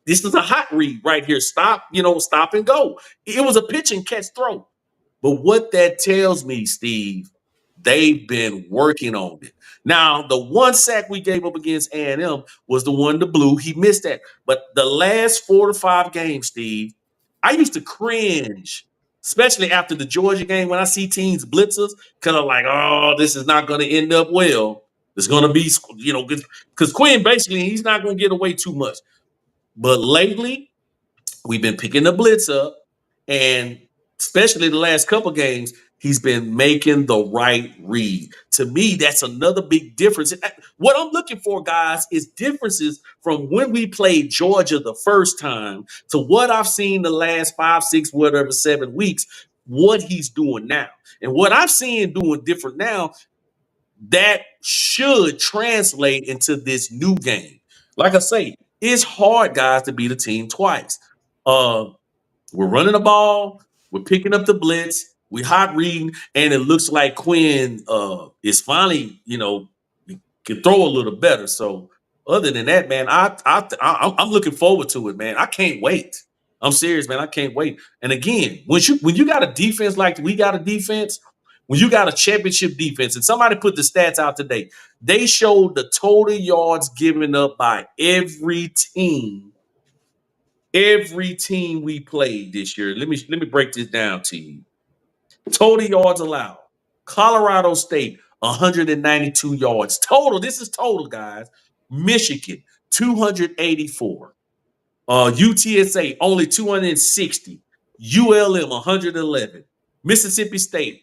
this is a hot read right here. Stop, stop and go. It was a pitch and catch throw. But what that tells me, Steve, they've been working on it. Now, the one sack we gave up against A&M was the one to blue. He missed that. But the last 4 to 5 games, Steve, I used to cringe, especially after the Georgia game when I see teams blitzers, because I'm like, oh, this is not going to end up well. There's going to be, because Quinn basically he's not going to get away too much. But lately, we've been picking the blitz up, and especially the last couple games, he's been making the right read. To me, that's another big difference. What I'm looking for, guys, is differences from when we played Georgia the first time to what I've seen the last 5, 6, whatever, 7 weeks, what he's doing now. And what I've seen doing different now, that should translate into this new game. Like I say, it's hard, guys, to beat a team twice. Uh, we're running the ball, we're picking up the blitz, we hot reading, and it looks like Quinn is finally, can throw a little better. So other than that, man, I'm looking forward to it, man. I can't wait. I'm serious, man. I can't wait. And again, when you got a defense like we got a defense, when you got a championship defense, and somebody put the stats out today, they showed the total yards given up by every team we played this year. Let me break this down to you. Total yards allowed. Colorado State, 192 yards. Total. This is total, guys. Michigan, 284. UTSA, only 260. ULM, 111. Mississippi State,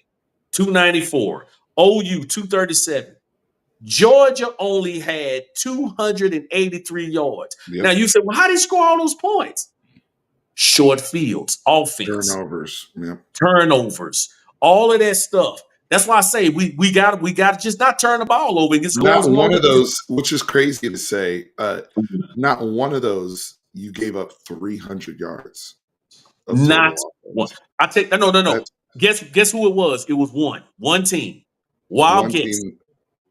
294. OU, 237. Georgia only had 283 yards. Yep. Now you say, well, how did he score all those points? Short fields, offense, turnovers, all of that stuff. That's why I say we got to just not turn the ball over and get Not scores more. one of those, which is crazy to say. Not one of those you gave up 300 yards of Not total one. offense. I take no. That's Guess who it was? It was one team. Wild one guess. team,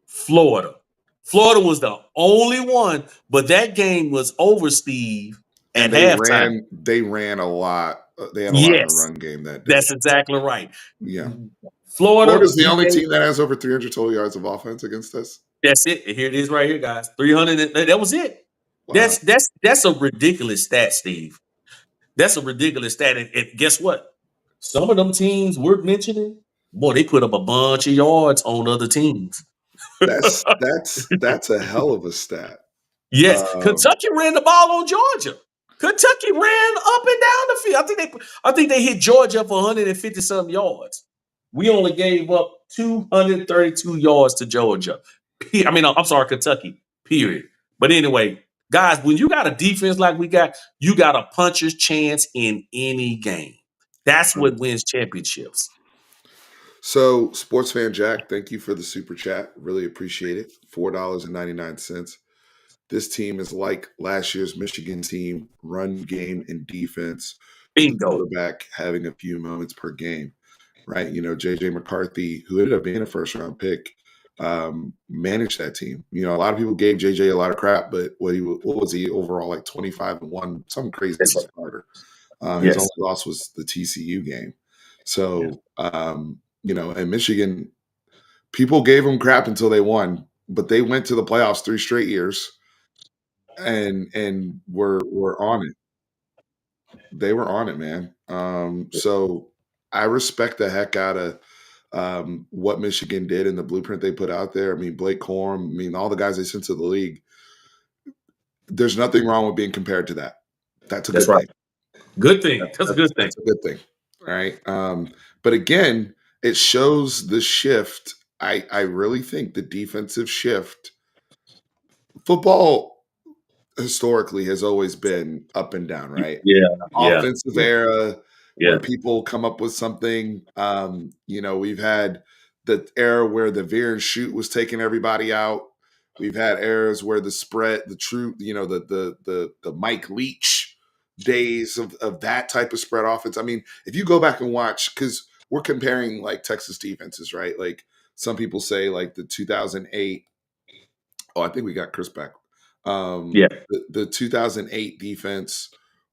Florida. Florida was the only one, but that game was over, Steve, at and halftime. they ran a lot. They had a lot in the Yes, run game that day. that's exactly right. Yeah. Florida, Florida's the only team that has over 300 total yards of offense against us. that's it. Here it is right here, guys. 300. That was it. Wow. That's a ridiculous stat, Steve. That's a ridiculous stat. And guess what? Some of them teams we're mentioning, boy, they put up a bunch of yards on other teams. That's a hell of a stat. Yes, Um, Kentucky ran the ball on Georgia. Kentucky ran up and down the field. I think they hit Georgia for 150 something yards. We only gave up 232 yards to Georgia. I'm sorry, Kentucky. Period. But anyway, guys, when you got a defense like we got, you got a puncher's chance in any game. That's what wins championships. So, Sports Fan Jack, thank you for the super chat. Really appreciate it. $4.99. This team is like last year's Michigan team, run game and defense, with the Bingo. quarterback having a few moments per game, right? JJ McCarthy, who ended up being a first round pick, managed that team. A lot of people gave JJ a lot of crap, but what was he overall, like 25-1, something crazy as a starter. His only loss was the TCU game. So, and Michigan, people gave them crap until they won, but they went to the playoffs 3 straight years and were on it. They were on it, man. So I respect the heck out of what Michigan did and the blueprint they put out there. I mean, Blake Corum, all the guys they sent to the league. There's nothing wrong with being compared to that. That's a good thing. Good thing. That's a good thing. That's a good thing, right? But again, it shows the shift. I really think the defensive shift. Football historically has always been up and down, right? Offensive era where people come up with something. We've had the era where the veer and shoot was taking everybody out. We've had eras where the spread, the true, the Mike Leach days of that type of spread offense. I mean, if you go back and watch, because we're comparing like Texas defenses, right? Like some people say like the 2008. Oh, I think we got Chris back. The 2008 defense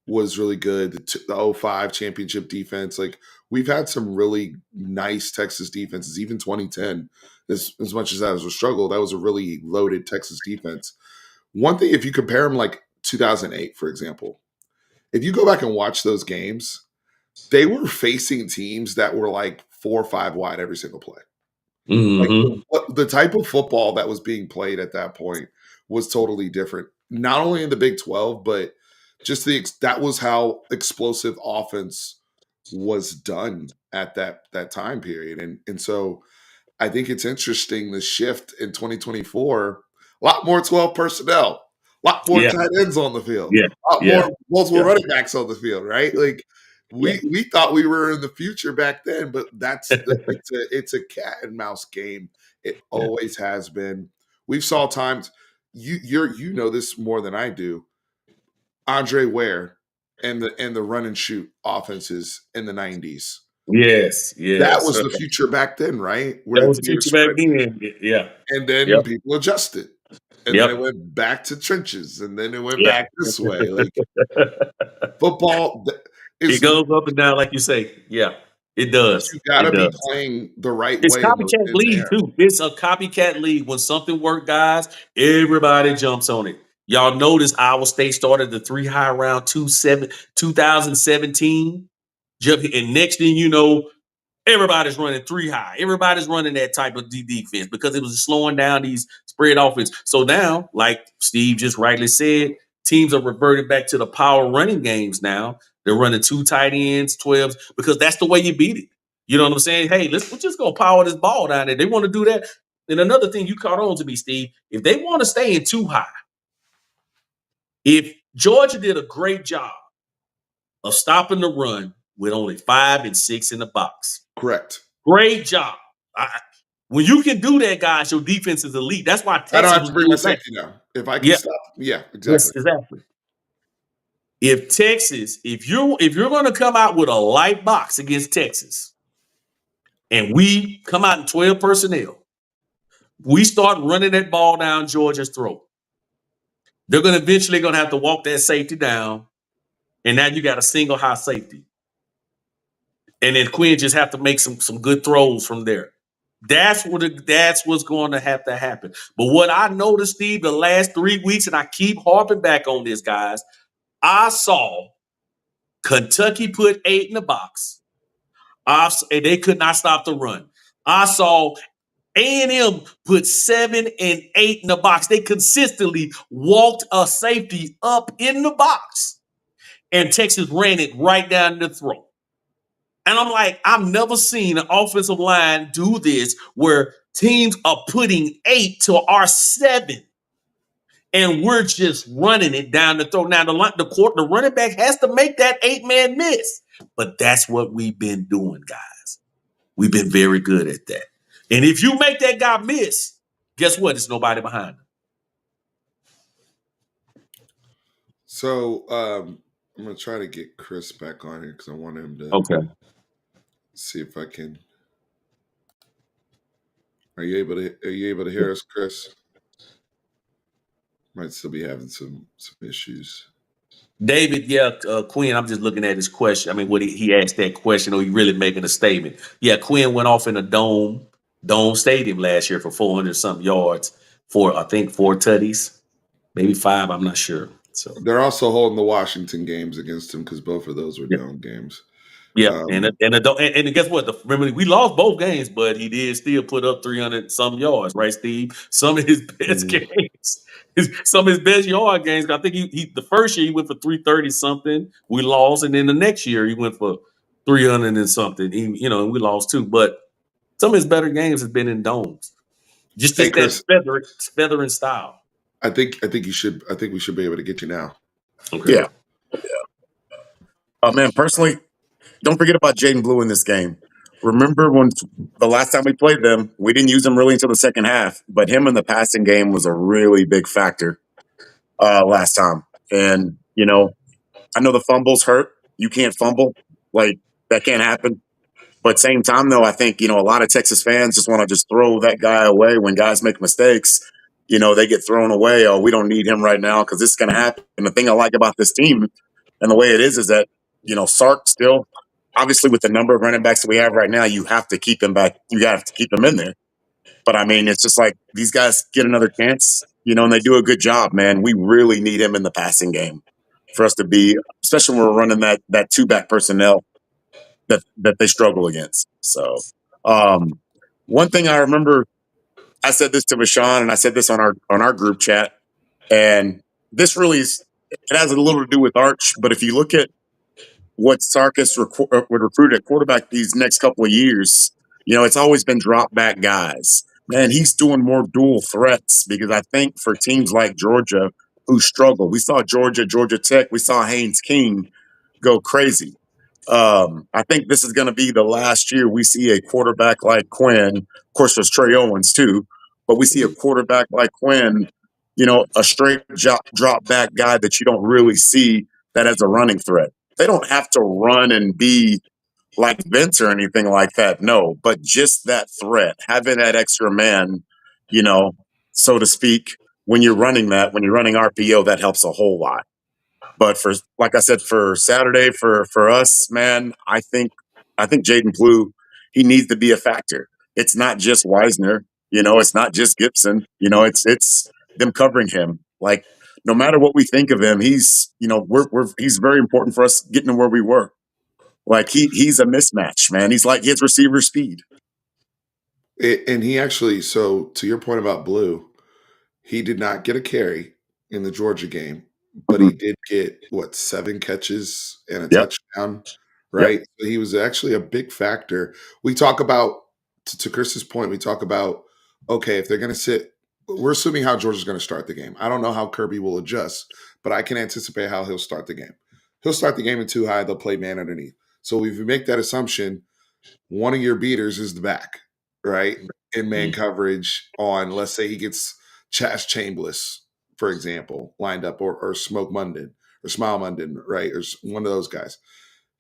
was really good. The 05 championship defense, like we've had some really nice Texas defenses. Even 2010, as much as that was a struggle, that was a really loaded Texas defense. One thing, if you compare them like 2008, for example, if you go back and watch those games, they were facing teams that were like 4 or 5 wide every single play. Like, Mm-hmm. what the type of football that was being played at that point was totally different. Not only in the Big 12, but just that was how explosive offense was done at that time period. And so I think it's interesting the shift in 2024. A lot more 12 personnel, a lot more Yeah. tight ends on the field, Yeah. a lot Yeah. more multiple Yeah. running backs on the field, right? Like Yeah. we thought we were in the future back then, but it's a cat and mouse game. It Yeah. always has been. We've saw times you know this more than I do. Andre Ware and the run and shoot offenses in the 90s. Yes. That Yes. was the future back then, right? That Where was the they were future back spread, then. Yeah. and then Yep. people adjusted, and then it Yep. went back to trenches, and then it went Yeah. back this way. Like football It is, goes up and down, like you say. Yeah. It but does. you got It to be does. playing the right It's way copycat in league there. too. It's a copycat league. When something worked, guys, everybody jumps on it. Y'all notice Iowa State started the 3 high round 2017. And next thing you know, everybody's running 3 high. Everybody's running that type of defense because it was slowing down these spread offense. So now, like Steve just rightly said, teams are reverting back to the power running games now. They're running 2 tight ends, 12s, because that's the way you beat it. You know what I'm saying? Hey, we're just gonna power this ball down there. They want to do that. And another thing you caught on to me, Steve, if they want to stay in 2 high, if Georgia did a great job of stopping the run with only 5 and 6 in the box, Correct. great job. When you can do that, guys, your defense is elite. That's why I don't Texas have to was bring my really bad. safety now. If I can Yeah, stop, yeah, exactly. yes, exactly. If Texas, if you're going to come out with a light box against Texas, and we come out in 12 personnel, we start running that ball down Georgia's throat. They're going to eventually going to have to walk that safety down, and now you got a single high safety, and then Quinn just have to make some good throws from there. That's what's going to have to happen. But what I noticed, Steve, the last 3 weeks, and I keep harping back on this, guys, I saw Kentucky put 8 in the box, and they could not stop the run. I saw A&M put 7 and 8 in the box. They consistently walked a safety up in the box, and Texas ran it right down the throat. And I'm like, I've never seen an offensive line do this where teams are putting 8 to our 7, and we're just running it down the throat. Now, the running back has to make that 8-man miss, but that's what we've been doing, guys. We've been very good at that. And if you make that guy miss, guess what? There's nobody behind him. So I'm gonna try to get Chris back on here because I want him to Okay. see if I can. Are you able to hear us, Chris? Might still be having some issues. David, yeah, Quinn, I'm just looking at his question. I mean, what he asked that question, or he really making a statement. Yeah, Quinn went off in a dome stadium last year for 400 something yards for, I think, 4 tutties, maybe 5. I'm not sure. So, They're also holding the Washington games against him because both of those were yeah. dome games. Yeah, and Um, guess what? Remember, we lost both games, but he did still put up 300 some yards, right, Steve? Some of his best mhm. games, some of his best yard games. I think he the first year he went for 330 something. We lost, and then the next year he went for 300 and something. And we lost too. But some of his better games has been in domes. Just Hey, just that Chris, feathering style. I think we should be able to get you now. Okay. Yeah. Man, personally, don't forget about Jaden Blue in this game. Remember when the last time we played them, we didn't use him really until the second half, but him in the passing game was a really big factor last time. And, I know the fumbles hurt. You can't fumble. Like, that can't happen. But same time, though, I think, a lot of Texas fans just want to just throw that guy away when guys make mistakes. They get thrown away. Oh, we don't need him right now because this is going to happen. And the thing I like about this team and the way it is that, Sark still, obviously with the number of running backs that we have right now, you have to keep him back. You have to keep him in there. But I mean, it's just like these guys get another chance, and they do a good job, man. We really need him in the passing game for us to be, especially when we're running that 2-back personnel that they struggle against. So, um, One thing I remember, I said this to Vashawn, and I said this on our group chat, and this really is, it has a little to do with Arch. But if you look at what Sarkis would recruit at quarterback these next couple of years, it's always been drop back guys. Man, he's doing more dual threats because I think for teams like Georgia who struggle, we saw Georgia Tech, we saw Haynes King go crazy. I think this is going to be the last year we see a quarterback like Quinn. Of course, there's Trey Owens too, but we see a quarterback like Quinn, a straight drop back guy that you don't really see that as a running threat. They don't have to run and be like Vince or anything like that. No, but just that threat, having that extra man, you know, so to speak, when you're running RPO, that helps a whole lot. But for, like I said, for Saturday, for us, man, I think Jaden Blue, he needs to be a factor. It's not just Wisner, it's not just Gibson, it's them covering him. Like no matter what we think of him, he's he's very important for us getting to where we were. Like he's a mismatch, man. He's like his receiver speed. And he actually, so to your point about Blue, he did not get a carry in the Georgia game, but he Mhm. did get what, 7 catches and a Yep, touchdown, yep. right? So he was actually a big factor. We talk about, to Chris's point, we talk about, okay, if they're going to sit, we're assuming how Georgia's going to start the game. I don't know how Kirby will adjust, but I can anticipate how he'll start the game. He'll start the game in too high. They'll play man underneath. So if you make that assumption, one of your beaters is the back, right? In man Mhm. coverage on, let's say he gets Chas Chambliss, for example, lined up, or Smoke Munden or Smile Munden, right? Or one of those guys.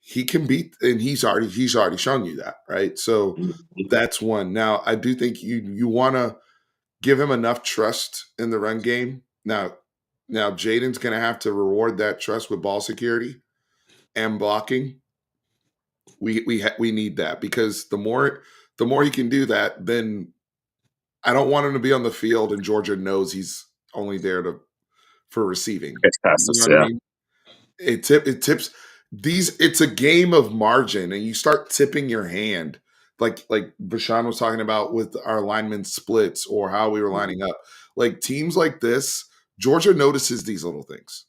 He can beat, and he's already shown you that, right? So Mhm. that's one. Now, I do think you want to give him enough trust in the run game. Now Jaden's going to have to reward that trust with ball security and blocking. We need that, because the more he can do that, then I don't want him to be on the field and Georgia knows he's only there to for receiving. It's past You know us, what I yeah. mean? It tips these. It's a game of margin, and you start tipping your hand, like Bashan was talking about with our lineman splits or how we were lining up. Like teams like this, Georgia notices these little things.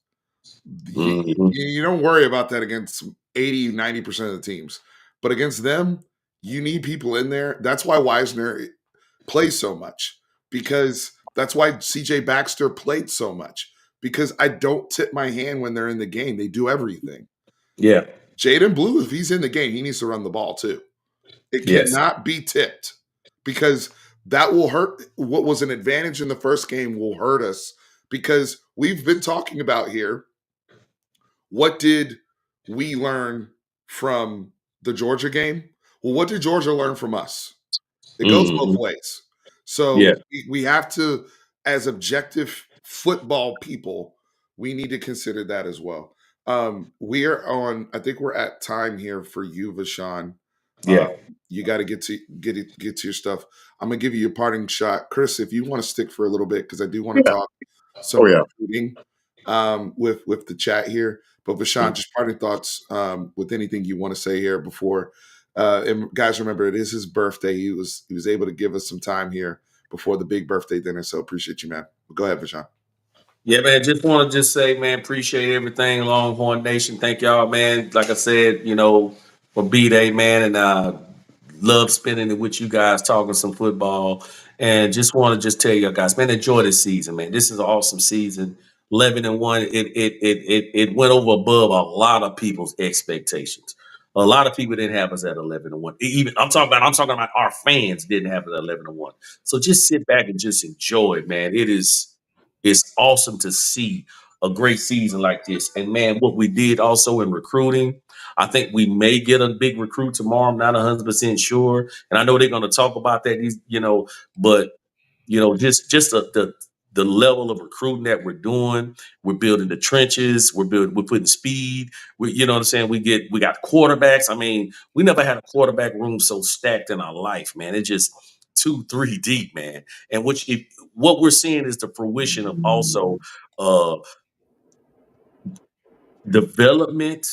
Mhm. You don't worry about that against 80-90% of the teams, but against them, you need people in there. That's why Wisner plays so much, because that's why CJ Baxter played so much, because I don't tip my hand when they're in the game. They do everything. Yeah. Jaden Blue, if he's in the game, he needs to run the ball too. It Yes. cannot be tipped, because that will hurt. What was an advantage in the first game will hurt us, because we've been talking about here, what did we learn from the Georgia game? Well, what did Georgia learn from us? It goes both Mhm. ways. Yeah. So we have to, as objective football people, we need to consider that as well. We are on. I think we're at time here for you, Vashan. Um, Yeah. you got to get to your stuff. I'm gonna give you a parting shot, Chris. If you want to stick for a little bit, because I do want to Yeah. talk Oh some yeah. recruiting with the chat here. But Vashan, just parting thoughts with anything you want to say here before. And guys, remember, it is his birthday. He was able to give us some time here before the big birthday dinner. So appreciate you, man. Go ahead, Vashan. Yeah, man. Just want to just say, man, appreciate everything, Longhorn Nation. Thank y'all, man. Like I said, for B-Day, man, and love spending it with you guys, talking some football. And just want to just tell you guys, man, enjoy this season, man. This is an awesome season. 11-1. It went over above a lot of people's expectations. A lot of people didn't have us at 11-1. Even I'm talking about our fans didn't have it at 11-1. So just sit back and just enjoy it, man. It's awesome to see a great season like this. And man, what we did also in recruiting, I think we may get a big recruit tomorrow. I'm not 100% sure, and I know they're going to talk about that. But just the level of recruiting that we're doing. We're building the trenches. We're putting speed. You know what I'm saying. We got quarterbacks. I mean, we never had a quarterback room so stacked in our life, man. It's just 2, 3 deep, man. And what we're seeing is the fruition of also uh development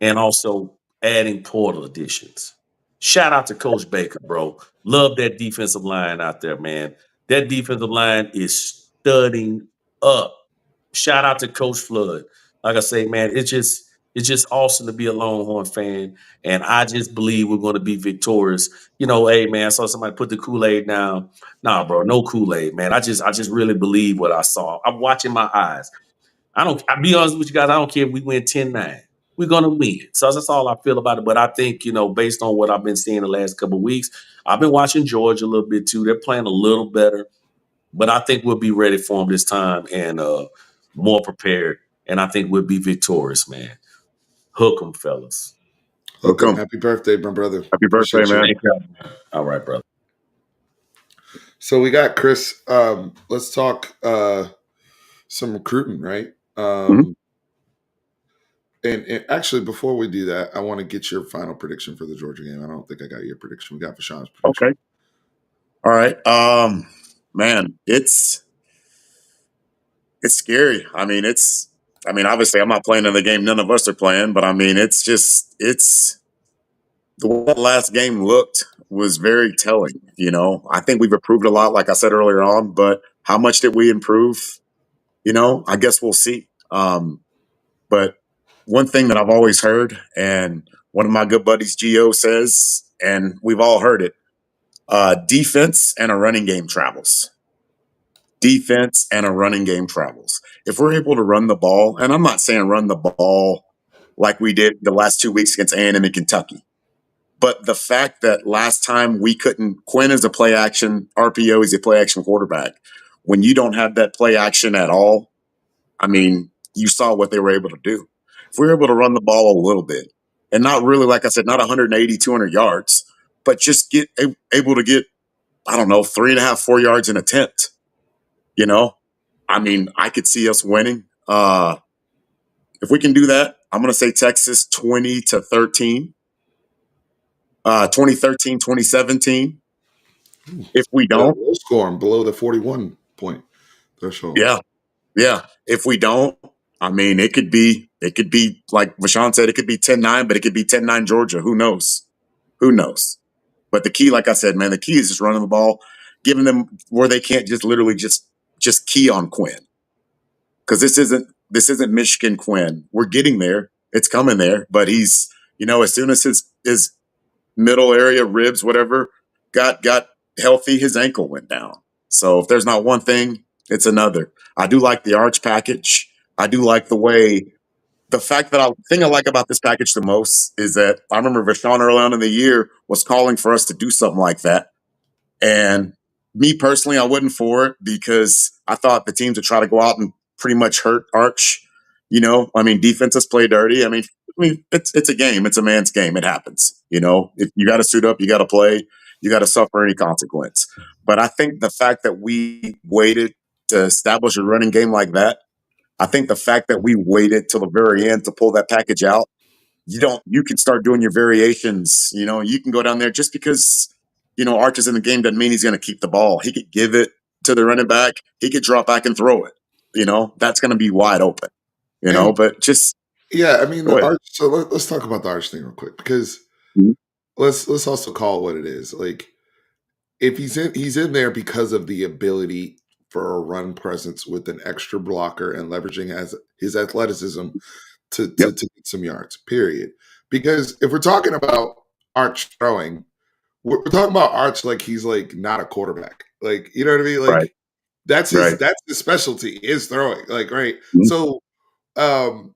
and also adding portal additions. Shout out to Coach Baker, bro. Love that defensive line out there, man. That defensive line is studying up. Shout out to Coach Flood. Like I say, man, it's just awesome to be a Longhorn fan, and I just believe we're going to be victorious. Hey, man, I saw somebody put the Kool Aid down. Nah, bro, no Kool Aid, man. I just really believe what I saw. I'm watching my eyes. I'll be honest with you guys, I don't care if we win 10-9. We're gonna win. So that's all I feel about it. But I think, based on what I've been seeing the last couple of weeks, I've been watching Georgia a little bit too. They're playing a little better, but I think we'll be ready for them this time and more prepared. And I think we'll be victorious, man. Hook 'em, fellas. Hook 'em. Welcome. Happy birthday, my brother. Happy birthday, Appreciate you. man. Thank you. All right, brother. So we got Chris. Let's talk some recruiting, right? Mhm. And actually, before we do that, I want to get your final prediction for the Georgia game. I don't think I got your prediction. We got Fashawn's prediction. Okay. All right. Man, it's scary. Obviously I'm not playing in the game. None of us are playing, but I mean, it's the way that last game looked was very telling. I think we've improved a lot, like I said earlier on, but how much did we improve? I guess we'll see. But one thing that I've always heard, and one of my good buddies, Gio, says, and we've all heard it, defense and a running game travels. Defense and a running game travels. If we're able to run the ball, and I'm not saying run the ball like we did the last 2 weeks against A&M and Kentucky, but the fact that last time we couldn't, Quinn is a play action, RPO is a play action quarterback. When you don't have that play action at all, I mean, you saw what they were able to do. If we were able to run the ball a little bit, and not really, like I said, not 180, 200 yards, but just able to get, I don't know, 3.5, 4 yards an attempt, you know, I could see us winning. If we can do that, I'm going to say Texas 20-13, 2013, 2017. If we Yeah, don't, low scoring below the 41 point threshold. yeah, yeah. If we don't, it could be like Vashawn said, it could be 10-9, but it could be 10-9 Georgia. Who knows? Who knows? But the key, like I said, man, the key is just running the ball, giving them where they can't just literally just key on Quinn. Because this isn't Michigan Quinn. We're getting there. It's coming there. But he's, as soon as his middle area, ribs, whatever, got healthy, his ankle went down. So if there's not one thing, it's another. I do like the arch package. I do like the fact that thing I like about this package the most is that I remember Vashawn early on in the year was calling for us to do something like that. And me personally, I wasn't for it because I thought the teams would try to go out and pretty much hurt Arch. Defenses play dirty. It's a game. It's a man's game. It happens. If you got to suit up, you got to play. You got to suffer any consequence. But I think the fact that we waited to establish a running game like that, I think the fact that we waited till the very end to pull that package out, you can start doing your variations. You can go down there just because, Arch is in the game doesn't mean he's going to keep the ball. He could give it to the running back. He could drop back and throw it. That's going to be wide open, And but just yeah, I mean go the ahead. arch. So let's talk about the arch thing real quick because Mhm. let's also call it what it is. Like if he's in there because of the ability for a run presence with an extra blocker and leveraging as his athleticism Yep. to get some yards. Period. Because if we're talking about Arch throwing, we're talking about Arch like he's like not a quarterback. Like you know what I mean? Right. Like Right. that's his specialty is throwing. Like right. Mhm. So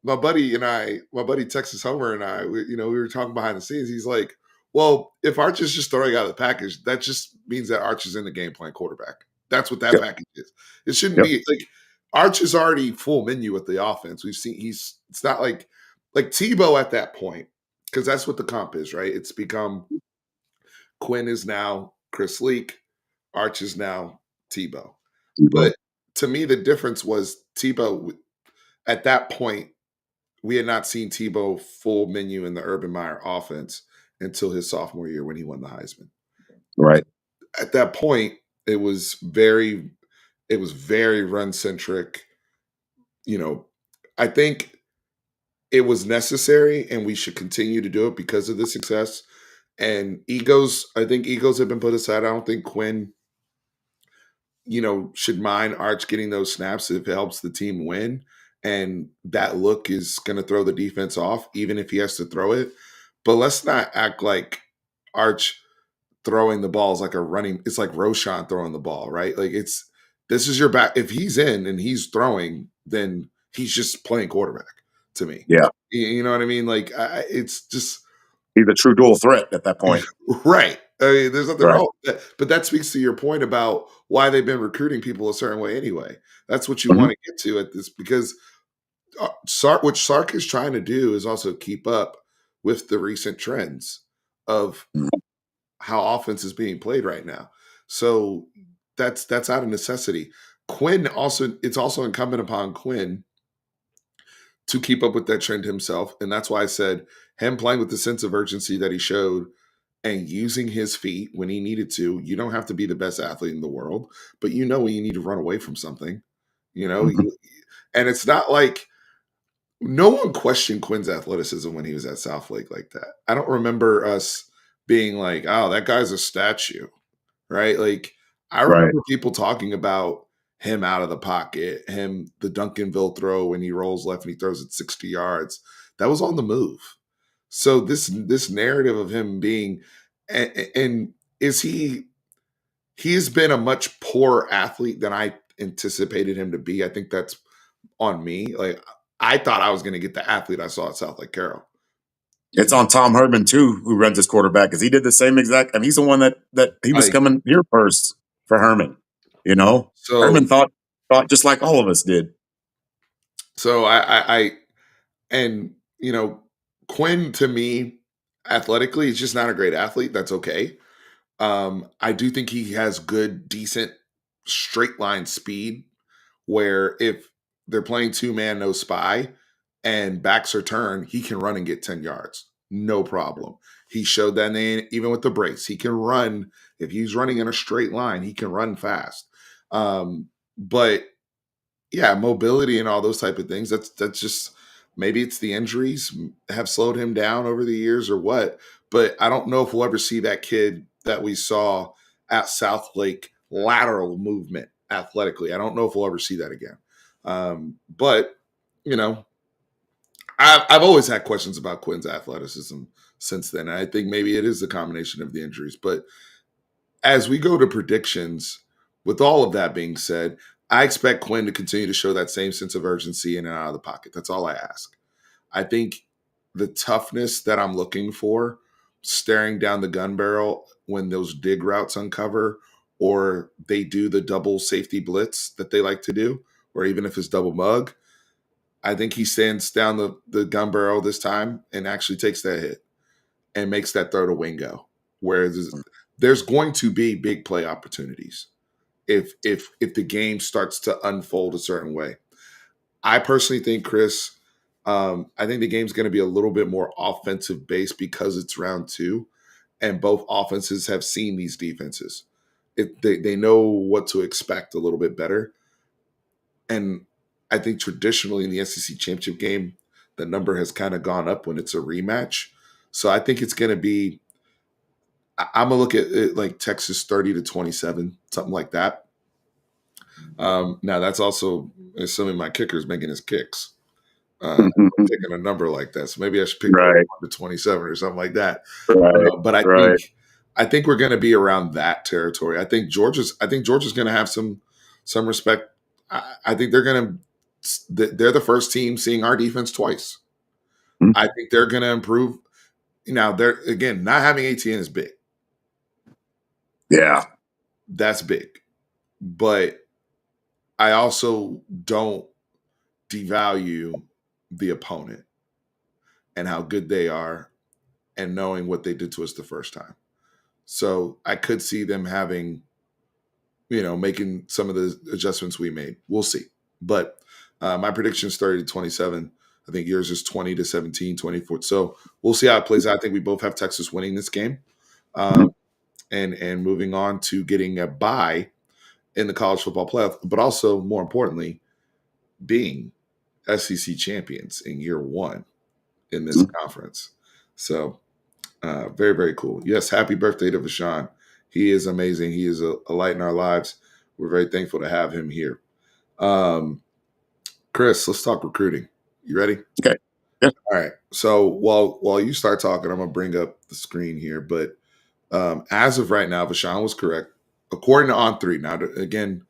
my buddy Texas Homer and I, we were talking behind the scenes. He's like, well, if Arch is just throwing out of the package, that just means that Arch is in the game playing quarterback. That's what that Yep. package is. It shouldn't Yep. be like Arch is already full menu with the offense. We've seen it's not like Tebow at that point, because that's what the comp is, right? It's become Quinn is now Chris Leak, Arch is now Tebow. Tebow. But to me, the difference was Tebow at that point we had not seen Tebow full menu in the Urban Meyer offense until his sophomore year when he won the Heisman. Right. At that point, it was very run centric. I think it was necessary and we should continue to do it because of the success. And egos, I think egos have been put aside. I don't think Quinn, should mind Arch getting those snaps if it helps the team win. And that look is going to throw the defense off, even if he has to throw it. But let's not act like Arch throwing the ball is like it's like Roshan throwing the ball, right? Like this is your back. If he's in and he's throwing, then he's just playing quarterback to me. Yeah. You know what I mean? Like it's just He's a true dual threat at that point. right. I mean, there's nothing Right. wrong with that. But that speaks to your point about why they've been recruiting people a certain way anyway. That's what you Mhm. want to get to at this, because what Sark is trying to do is also keep up with the recent trends of Mhm. how offense is being played right now. So that's out of necessity. It's also incumbent upon Quinn to keep up with that trend himself. And that's why I said him playing with the sense of urgency that he showed and using his feet when he needed to. You don't have to be the best athlete in the world, but when you need to run away from something, Mhm. and it's not like no one questioned Quinn's athleticism when he was at Southlake like that. I don't remember us being like, oh, that guy's a statue, right? Like, I Right. remember people talking about him out of the pocket, the Duncanville throw when he rolls left and he throws it 60 yards. That was on the move. So this narrative of him being, and is he's been a much poorer athlete than I anticipated him to be. I think that's on me. Like, I thought I was going to get the athlete I saw at South Lake Carroll. It's on Tom Herman too, who runs his quarterback, because he did the same exact. I mean, he's the one that he was Like, coming here first for Herman. so Herman thought just like all of us did. so I and Quinn, to me, athletically, is just not a great athlete. That's okay. I do think he has good, decent straight line speed, where if they're playing two man, no spy, and backs are turned, he can run and get 10 yards. No problem. He showed that even with the brace. He can run. If he's running in a straight line, he can run fast. But yeah, mobility and all those type of things. That's just, maybe it's the injuries have slowed him down over the years or what. But I don't know if we'll ever see that kid that we saw at South Lake lateral movement athletically. I don't know if we'll ever see that again. But you know, I've always had questions about Quinn's athleticism since then. I think maybe it is the combination of the injuries. But as we go to predictions, with all of that being said, I expect Quinn to continue to show that same sense of urgency in and out of the pocket. That's all I ask. I think the toughness that I'm looking for, staring down the gun barrel when those dig routes uncover, or they do the double safety blitz that they like to do, or even if it's double mug, I think he stands down the gun barrel this time and actually takes that hit and makes that throw to Wingo. Whereas there's going to be big play opportunities if the game starts to unfold a certain way. I personally think, Chris, I think the game's going to be a little bit more offensive based because it's round two, and both offenses have seen these defenses. They know what to expect a little bit better. And I think traditionally in the SEC championship game, the number has kind of gone up when it's a rematch. So I think it's going to be, I'm going to look at it like Texas 30-27, something like that. Now that's also assuming my kicker's making his kicks. Picking a number like that, so maybe I should pick Right. 27 or something like that. Right. But Right. I think we're going to be around that territory. I think Georgia's going to have some respect. I think they're the first team seeing our defense twice. Mhm. I think they're going to improve. Now, they're again not having ATN is big. Yeah. That's big, but I also don't devalue the opponent and how good they are and knowing what they did to us the first time. So I could see them having, making some of the adjustments we made. We'll see. But my prediction is 30-27. I think yours is 20-17, 24. So we'll see how it plays out. I think we both have Texas winning this game, Mhm. and moving on to getting a bye in the college football playoff, but also more importantly, being SEC champions in year one in this conference. So Very, very cool. Yes, happy birthday to Vashawn. He is amazing. He is a light in our lives. We're very thankful to have him here. Um, Chris, let's talk recruiting. You ready? Okay. Yeah. All right. So while you start talking, I'm gonna bring up the screen here. But as of right now, Vashawn was correct. According to On Three. Now, again,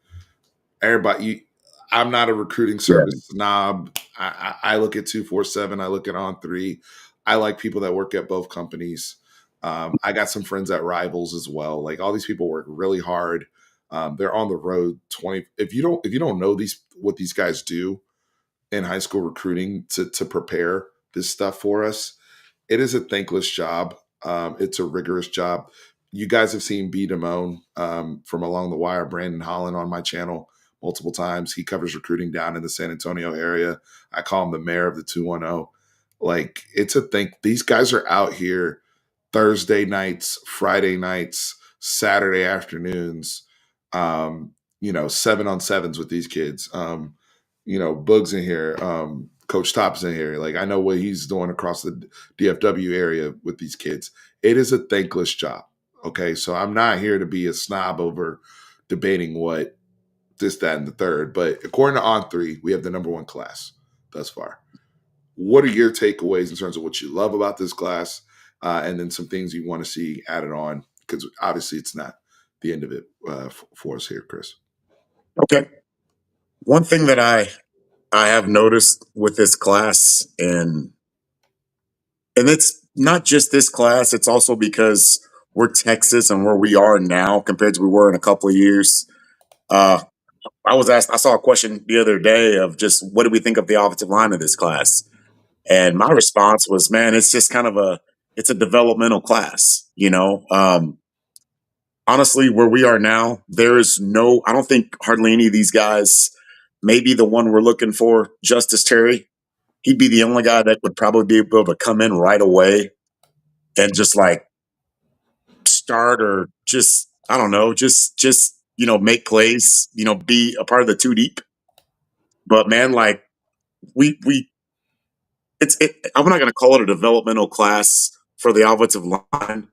everybody, I'm not a recruiting Yeah. service snob. I look at 247. I look at On Three. I like people that work at both companies. I got some friends at Rivals as well. Like all these people work really hard. They're on the road 20. If you don't know what these guys do in high school recruiting to prepare this stuff for us, it is a thankless job. It's a rigorous job. You guys have seen B. Damone from Along the Wire, Brandon Holland on my channel multiple times. He covers recruiting down in the San Antonio area. I call him the mayor of the 210. Like, it's a thing. These guys are out here Thursday nights, Friday nights, Saturday afternoons, 7-on-7s with these kids. Boog's in here, Coach Top's in here. Like, I know what he's doing across the DFW area with these kids. It is a thankless job. Okay. So I'm not here to be a snob over debating what this, that, and the third. But according to On Three, we have the number one class thus far. What are your takeaways in terms of what you love about this class, and then some things you want to see added on? Because obviously it's not the end of it for us here, Chris. Okay. One thing that I have noticed with this class, and it's not just this class, it's also because we're Texas and where we are now compared to we were in a couple of years. Uh, I saw a question the other day of just what do we think of the offensive line of this class? And my response was, man, it's just kind of it's a developmental class, you know. Honestly, where we are now, I don't think hardly any of these guys, maybe the one we're looking for, Justice Terry, he'd be the only guy that would probably be able to come in right away and just like start or just, I don't know, make plays, be a part of the two deep. But man, like we I'm not going to call it a developmental class for the offensive line,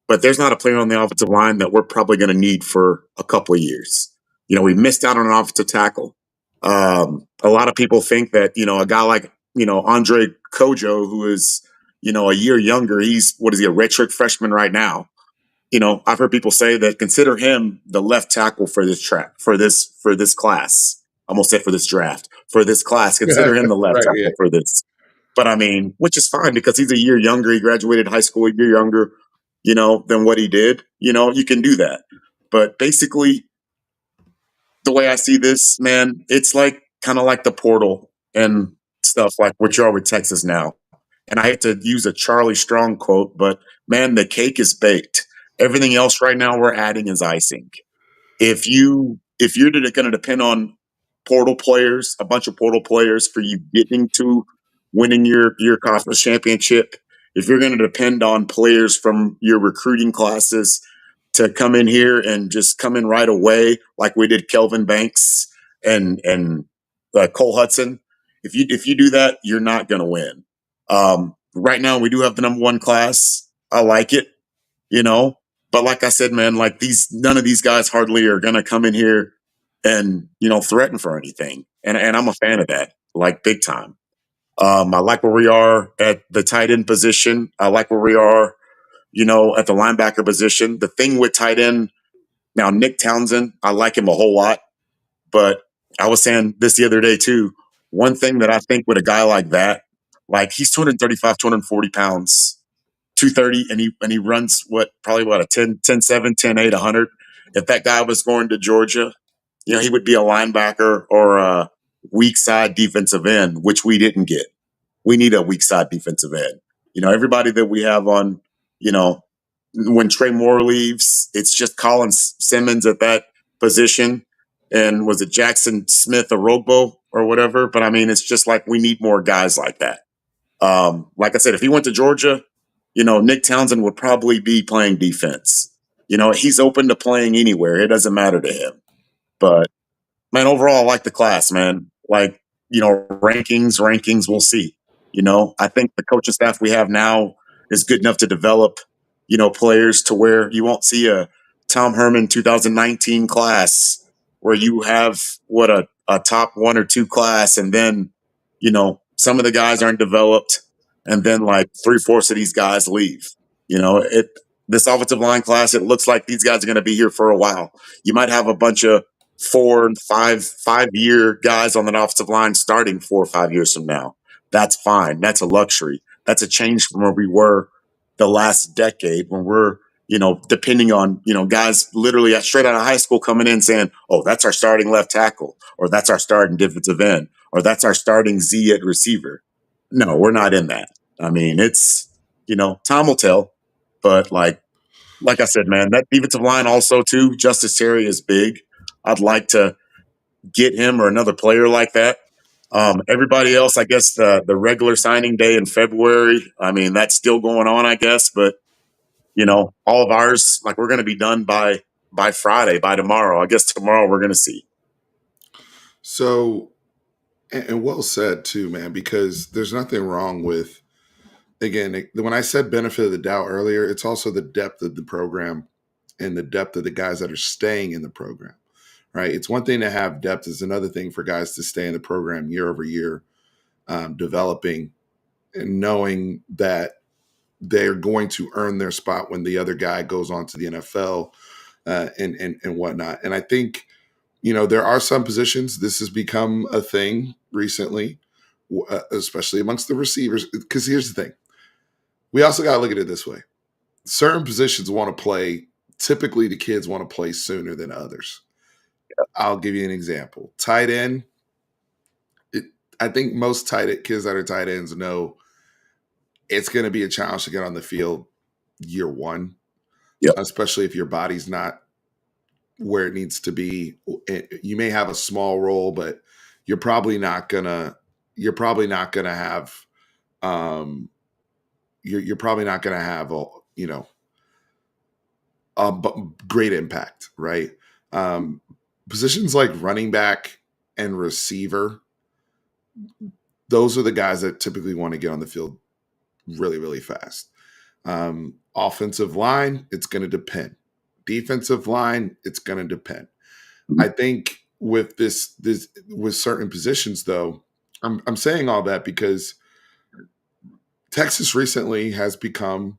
but there's not a player on the offensive line that we're probably going to need for a couple of years. We missed out on an offensive tackle. A lot of people think that, a guy like, Andre Kojo, who is, a year younger, what is he, a redshirt freshman right now? I've heard people say that consider him the left tackle for this class. I almost said for this draft. For this class, consider him the left Right. tackle Yeah. for this. But I mean, which is fine because he's a year younger. He graduated high school a year younger, than what he did. You can do that. But basically, the way I see this, man, it's like kind of like the portal and stuff like what you are with Texas now. And I hate to use a Charlie Strong quote, but man, the cake is baked. Everything else right now we're adding is icing. If you're going to depend on portal players, a bunch of portal players for you getting to winning your conference championship, if you're going to depend on players from your recruiting classes to come in here and just come in right away, like we did Kelvin Banks and Cole Hudson, if you do that, you're not going to win. Right now, we do have the number one class. I like it, you know. But like I said, man, like none of these guys hardly are going to come in here and threaten for anything. And I'm a fan of that, like big time. I like where we are at the tight end position. I like where we are, at the linebacker position. The thing with tight end now, Nick Townsend, I like him a whole lot. But I was saying this the other day too. One thing that I think with a guy like that, like he's 235, 240 pounds, 230, and he runs probably a 10-7, 10-8, 100. If that guy was going to Georgia, he would be a linebacker or a weak side defensive end, which we didn't get. We need a weak side defensive end. Everybody that we have on, when Trey Moore leaves, it's just Colin Simmons at that position. And was it Jackson Smith or Rogbo or whatever? But I mean, it's just like we need more guys like that. Like I said, if he went to Georgia, Nick Townsend would probably be playing defense. He's open to playing anywhere. It doesn't matter to him. But man, overall, I like the class, man. Like, rankings, we'll see. I think the coaching staff we have now is good enough to develop, players to where you won't see a Tom Herman 2019 class where you have what a top one or two class, and then, some of the guys aren't developed, and then like three-fourths of these guys leave. This offensive line class, it looks like these guys are going to be here for a while. You might have a bunch of 4 and 5 year guys on the offensive line starting 4 or 5 years from now. That's fine. That's a luxury. That's a change from where we were the last decade when we're, depending on, guys literally straight out of high school coming in saying, oh, that's our starting left tackle, or that's our starting defensive end, or that's our starting Z at receiver. No, we're not in that. I mean, it's, time will tell. But like I said, man, that defensive line also too, Justice Terry is big. I'd like to get him or another player like that. Everybody else, I guess the regular signing day in February, I mean, that's still going on, I guess. But, all of ours, like we're going to be done by Friday, by tomorrow. I guess tomorrow we're going to see. So, and well said too, man, because there's nothing wrong with, again, when I said benefit of the doubt earlier, it's also the depth of the program and the depth of the guys that are staying in the program, right? It's one thing to have depth, it's another thing for guys to stay in the program year over year, developing and knowing that they're going to earn their spot when the other guy goes on to the NFL and whatnot. And I think, there are some positions, this has become a thing recently, especially amongst the receivers, because here's the thing. We also got to look at it this way. Certain positions want to play, typically the kids want to play sooner than others. I'll give you an example. Tight end. I think most kids that are tight ends know it's going to be a challenge to get on the field year one, Yep. especially if your body's not where it needs to be. You may have a small role, but you're probably not gonna have you're probably not gonna have a great impact, right? Positions like running back and receiver, those are the guys that typically want to get on the field really, really fast. Offensive line, it's going to depend. Defensive line, it's going to depend. I think with this with certain positions, though, I'm saying all that because Texas recently has become,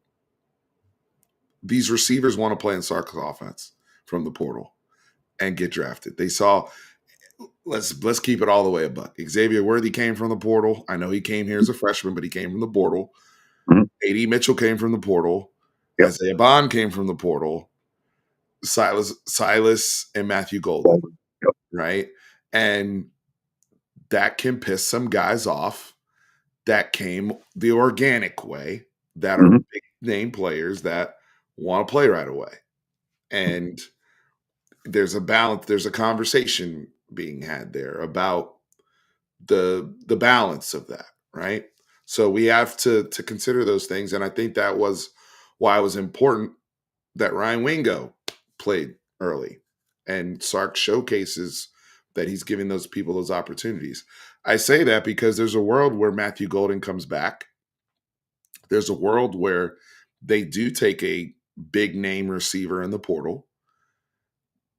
these receivers want to play in Sark's offense from the portal and get drafted. They saw, let's keep it all the way a buck. Xavier Worthy came from the portal. I know he came here as a freshman, but he came from the portal. Mm-hmm. A.D. Mitchell came from the portal. Yep. Isaiah Bond came from the portal. Silas and Matthew Golden, Yep. right? And that can piss some guys off that came the organic way, that are big name players that want to play right away. And there's a balance, there's a conversation being had there about the balance of that, right? So we have to consider those things. And I think that was why it was important that Ryan Wingo played early and Sark showcases that he's giving those people those opportunities. I say that because there's a world where Matthew Golden comes back. There's a world where they do take a big name receiver in the portal,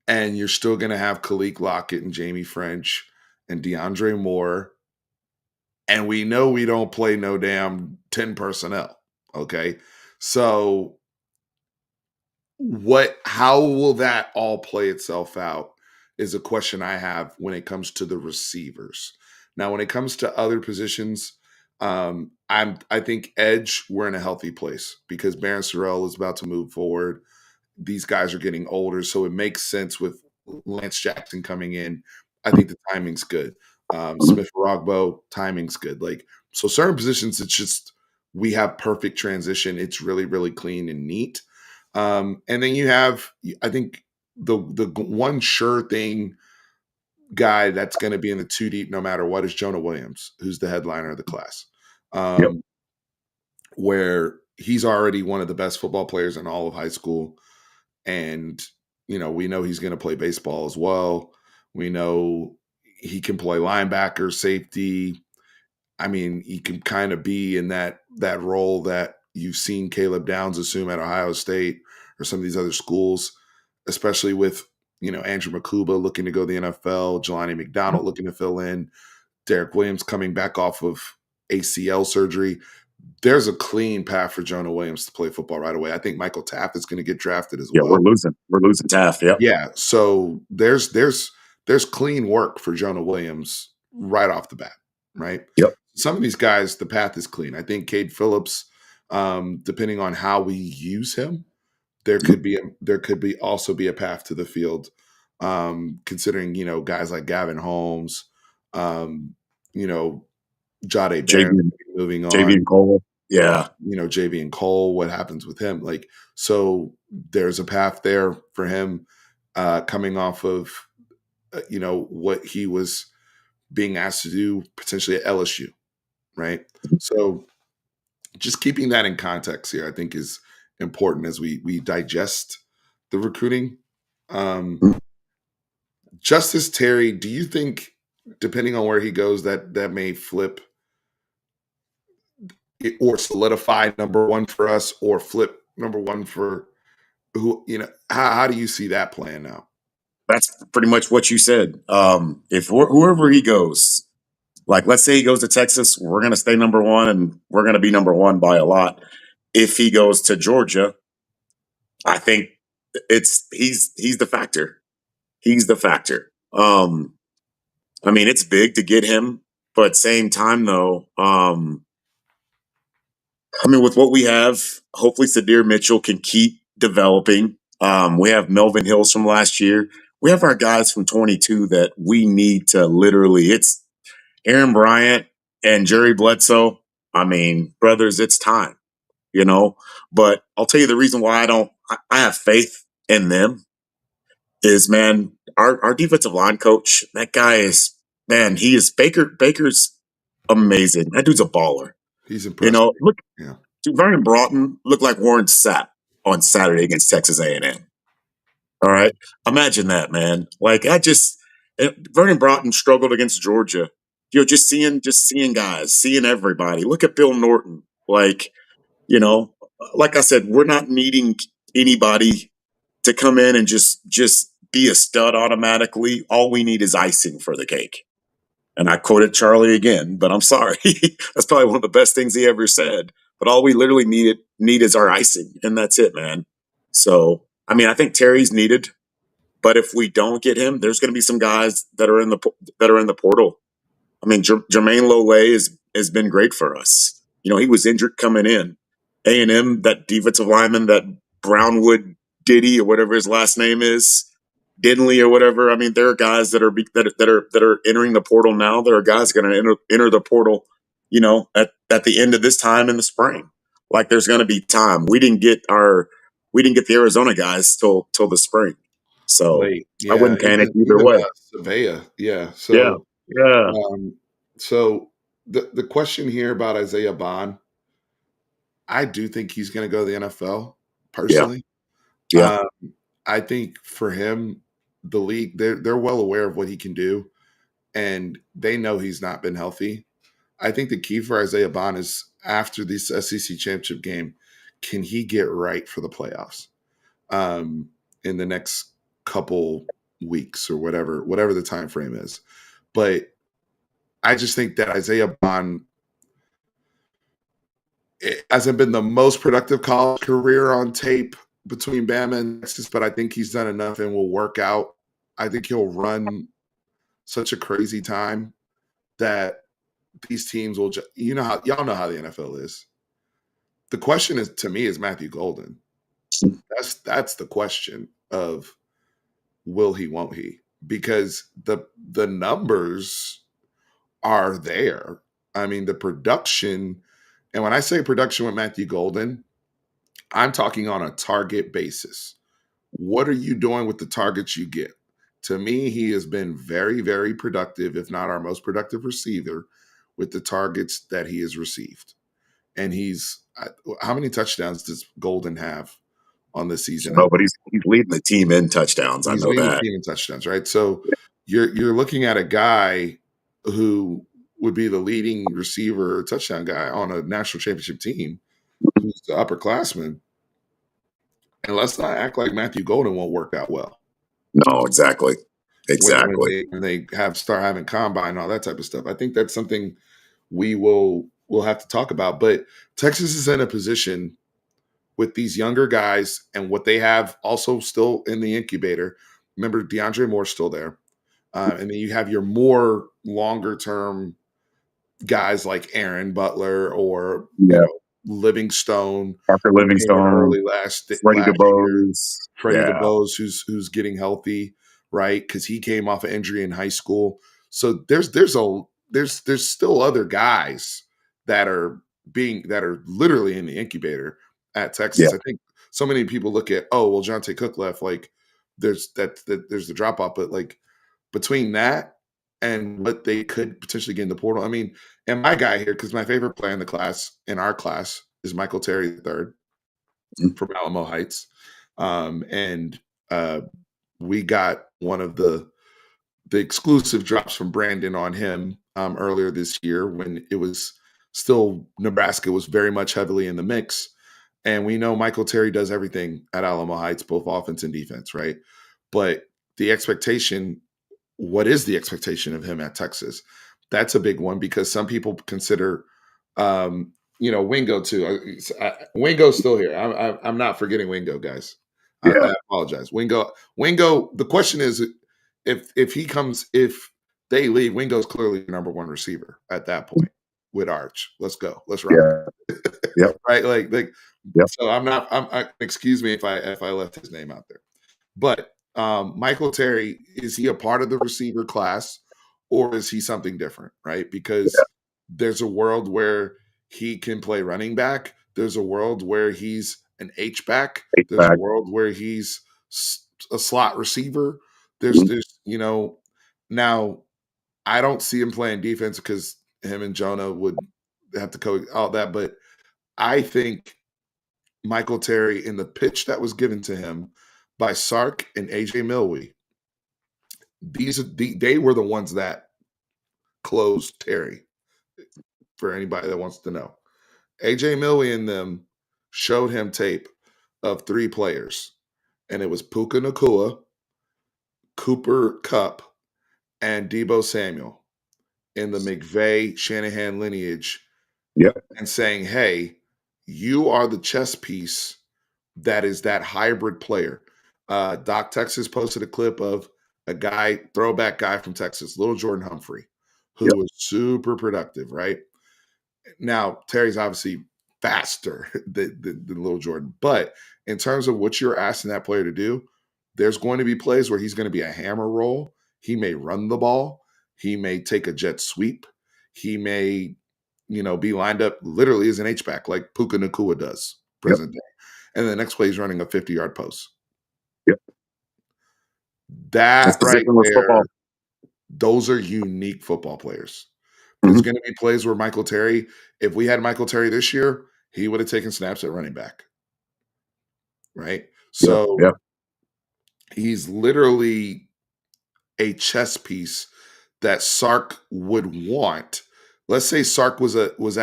and you're still going to have Khalil Lockett and Jamie French and DeAndre Moore. And we know we don't play no damn 10 personnel. Okay. So how will that all play itself out is a question I have when it comes to the receivers. Now, when it comes to other positions, I think edge, we're in a healthy place because Baron Sorrell is about to move forward. These guys are getting older, so it makes sense with Lance Jackson coming in. I think the timing's good. Smith Rogbo, timing's good. So certain positions, it's just we have perfect transition. It's really, really clean and neat. And then you have, I think, the one sure thing guy that's going to be in the two deep no matter what is Jonah Williams, who's the headliner of the class, where he's already one of the best football players in all of high school. And, we know he's going to play baseball as well. We know he can play linebacker, safety. I mean, he can kind of be in that role that, you've seen Caleb Downs assume at Ohio State or some of these other schools, especially with, Andrew Makuba looking to go to the NFL, Jelani McDonald looking to fill in, Derek Williams coming back off of ACL surgery. There's a clean path for Jonah Williams to play football right away. I think Michael Taft is going to get drafted as Yeah, well. we're losing Taft. Yep. Yeah, so there's clean work for Jonah Williams right off the bat, right? Yep. Some of these guys, the path is clean. I think Cade Phillips, depending on how we use him, there could be also be a path to the field. Considering guys like Gavin Holmes, Jade JV, Barron moving JV on. and Cole. Yeah. JV and Cole, what happens with him? Like, so there's a path there for him coming off of, what he was being asked to do potentially at LSU, right? So just keeping that in context here, I think is important as we digest the recruiting. Justice Terry, do you think, depending on where he goes, that may flip or solidify number one for us, or flip number one for who? How do you see that playing out? That's pretty much what you said. If whoever he goes, like let's say he goes to Texas, we're going to stay number one, and we're going to be number one by a lot. If he goes to Georgia, I think he's the factor. He's the factor. I mean, it's big to get him, but same time though, I mean, with what we have, hopefully Sadir Mitchell can keep developing. We have Melvin Hills from last year. We have our guys from 22 that we need to literally. It's Aaron Bryant and Jerry Bledsoe. I mean, brothers, it's time, you know. But I'll tell you the reason why I have faith in them is, man, our defensive line coach, that guy is, man, he is Baker's amazing. That dude's a baller. He's You impressive. know, look, Yeah. dude, Vernon Broughton looked like Warren Sapp on Saturday against Texas A&M. All right, imagine that, man. Like Vernon Broughton struggled against Georgia. You know, just seeing guys, seeing everybody. Look at Bill Norton. Like, you know, like I said, we're not needing anybody to come in and just be a stud automatically. All we need is icing for the cake. And I quoted Charlie again, but I'm sorry. That's probably one of the best things he ever said. But all we literally need is our icing, and that's it, man. So, I mean, I think Terry's needed, but if we don't get him, there's going to be some guys that are in the portal. I mean, Jermaine Lole has been great for us. You know, he was injured coming in. A&M, that defensive lineman, that Brownwood Diddy or whatever his last name is, Dinley or whatever. I mean, there are guys that are entering the portal now. There are guys going to enter the portal, you know, at the end of this time in the spring. Like there's going to be time. We didn't get the Arizona guys till the spring, so Late. I Yeah. wouldn't panic either Even way. Savea. Yeah. Yeah, So yeah, so the question here about Isaiah Bond, I do think he's going to go to the NFL yeah, personally. yeah. Um, I think for him, the league, they're well aware of what he can do, and they know he's not been healthy. I think the key for Isaiah Bond is after this SEC championship game, can he get right for the playoffs in the next couple weeks or whatever the time frame is. But I just think that Isaiah Bond hasn't been the most productive college career on tape between Bama and Texas, but I think he's done enough and will work out. I think he'll run such a crazy time that these teams will y'all know how the NFL is. The question is, to me, is Matthew Golden. That's the question of will he, won't he? Because the numbers are there. I mean, the production, and when I say production with Matthew Golden, I'm talking on a target basis. What are you doing with the targets you get? To me, he has been very, very productive, if not our most productive receiver, with the targets that he has received. And how many touchdowns does Golden have on the season? No, but he's leading the team in touchdowns. I He's know leading the that. team in touchdowns, right? So you're looking at a guy who would be the leading receiver or touchdown guy on a national championship team, who who's the upperclassman, and let's not act like Matthew Golden won't work out well No, exactly. Exactly. when they start having combine and all that type of stuff. I think that's something we'll have to talk about. But Texas is in a position with these younger guys and what they have also still in the incubator. Remember, DeAndre Moore's still there. And then you have your more longer term guys like Aaron Butler or, Yeah. Livingstone, Parker who came in Livingstone, early last Freddie year. DeBose. Freddie Yeah. DeBose, who's getting healthy, right? Because he came off an injury in high school. So there's still other guys that are literally in the incubator at Yeah. Texas. I think so many people look at, oh well, Jonte Cook left, like there's there's the drop off, but like between that and what they could potentially get in the portal. I mean, and my guy here, because my favorite player in our class is Michael Terry III Mhm. from Alamo Heights. And we got one of the exclusive drops from Brandon on him earlier this year when it was still Nebraska was very much heavily in the mix. And we know Michael Terry does everything at Alamo Heights, both offense and defense, right? But the expectation, what is the expectation of him at Texas? That's a big one because some people consider, Wingo too. Wingo's still here. I'm not forgetting Wingo, guys. Yeah. I apologize. Wingo. The question is, if they leave, Wingo's clearly the number one receiver at that point with Arch. Let's go. Let's rock. Yeah. Yep. Right? Like. Yep. So I'm not. Excuse me if I left his name out there. But Michael Terry, is he a part of the receiver class or is he something different, right? Because there's a world where he can play running back. There's a world where he's an H back. There's a Back. world where he's a slot receiver. Mhm. Now I don't see him playing defense because him and Jonah would have to all that. But I think Michael Terry, in the pitch that was given to him by Sark and AJ Milwee, they were the ones that closed Terry. For anybody that wants to know, AJ Milwee and them showed him tape of three players, and it was Puka Nakua, Cooper Cup, and Debo Samuel in the McVay Shanahan lineage, Yep. and saying, "Hey, you are the chess piece that is that hybrid player." Doc Texas posted a clip of a throwback guy from Texas, Little Jordan Humphrey, who Yep. was super productive, right? Now, Terry's obviously faster than Little Jordan, but in terms of what you're asking that player to do, there's going to be plays where he's going to be a hammer roll. He may run the ball. He may take a jet sweep. He may, be lined up literally as an H-back like Puka Nakua does Yep. present day. And the next play he's running a 50-yard post. Yep. That's That right positionless football. there, those are unique football players. There's Mhm. going to be plays where Michael Terry, if we had Michael Terry this year, he would have taken snaps at running back. Right? Yep. So Yep. he's literally a chess piece that Sark would want. Let's say Sark was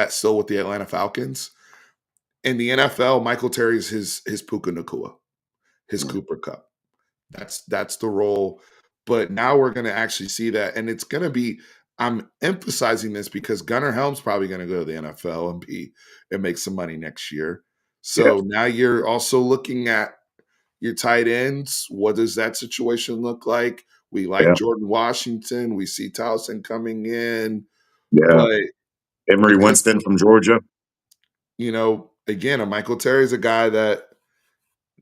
still with the Atlanta Falcons. In the NFL, Michael Terry is his Puka Nakua, his Mhm. Cooper Cup. That's the role. But now we're going to actually see that, and it's going to be. I'm emphasizing this because Gunnar Helm's probably going to go to the NFL and make some money next year. Yep. So now you're also looking at your tight ends. What does that situation look like? We like Yeah. Jordan Washington. We see Towson coming in, Yeah. but Emery because Winston from Georgia. again, a Michael Terry's a guy that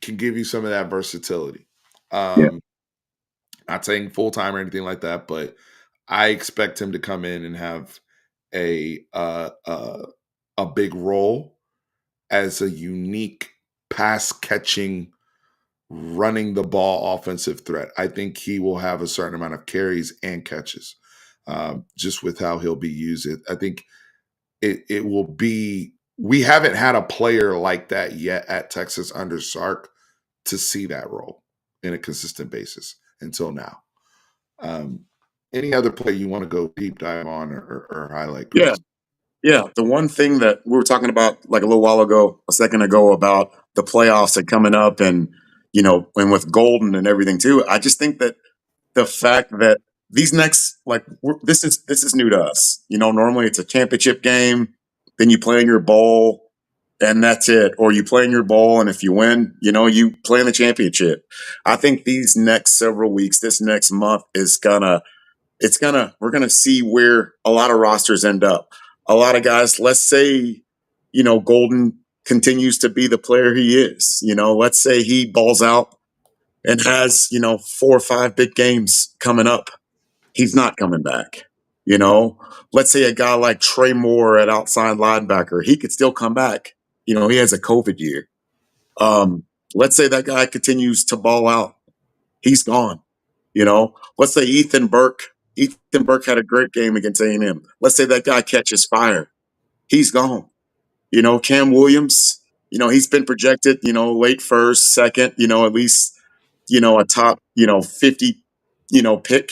can give you some of that versatility. Yeah. Not saying full time or anything like that, but I expect him to come in and have a big role as a unique pass catching, running the ball offensive threat. I think he will have a certain amount of carries and catches, just with how he'll be used. I think it will be. We haven't had a player like that yet at Texas under Sark to see that role in a consistent basis until now. Um, any other play you want to go deep dive on or highlight, Yeah. Chris? Yeah, the one thing that we were talking about like a little while ago, a second ago, about the playoffs that coming up, and and with Golden and everything too. I just think that the fact that these next this is new to us. Normally it's a championship game, then you play in your bowl, and that's it. Or you play in your bowl, and if you win, you play in the championship. I think these next several weeks, this next month is we're gonna see where a lot of rosters end up. A lot of guys, let's say, Golden continues to be the player he is. Let's say he balls out and has, 4 or 5 big games coming up. He's not coming back. You know, let's say a guy like Trey Moore at outside linebacker, he could still come back. He has a COVID year. Um, let's say that guy continues to ball out. He's gone. Let's say Ethan Burke. Ethan Burke had a great game against A&M. Let's say that guy catches fire. He's gone. Cam Williams, he's been projected, late first, second, at least, a top, 50, pick,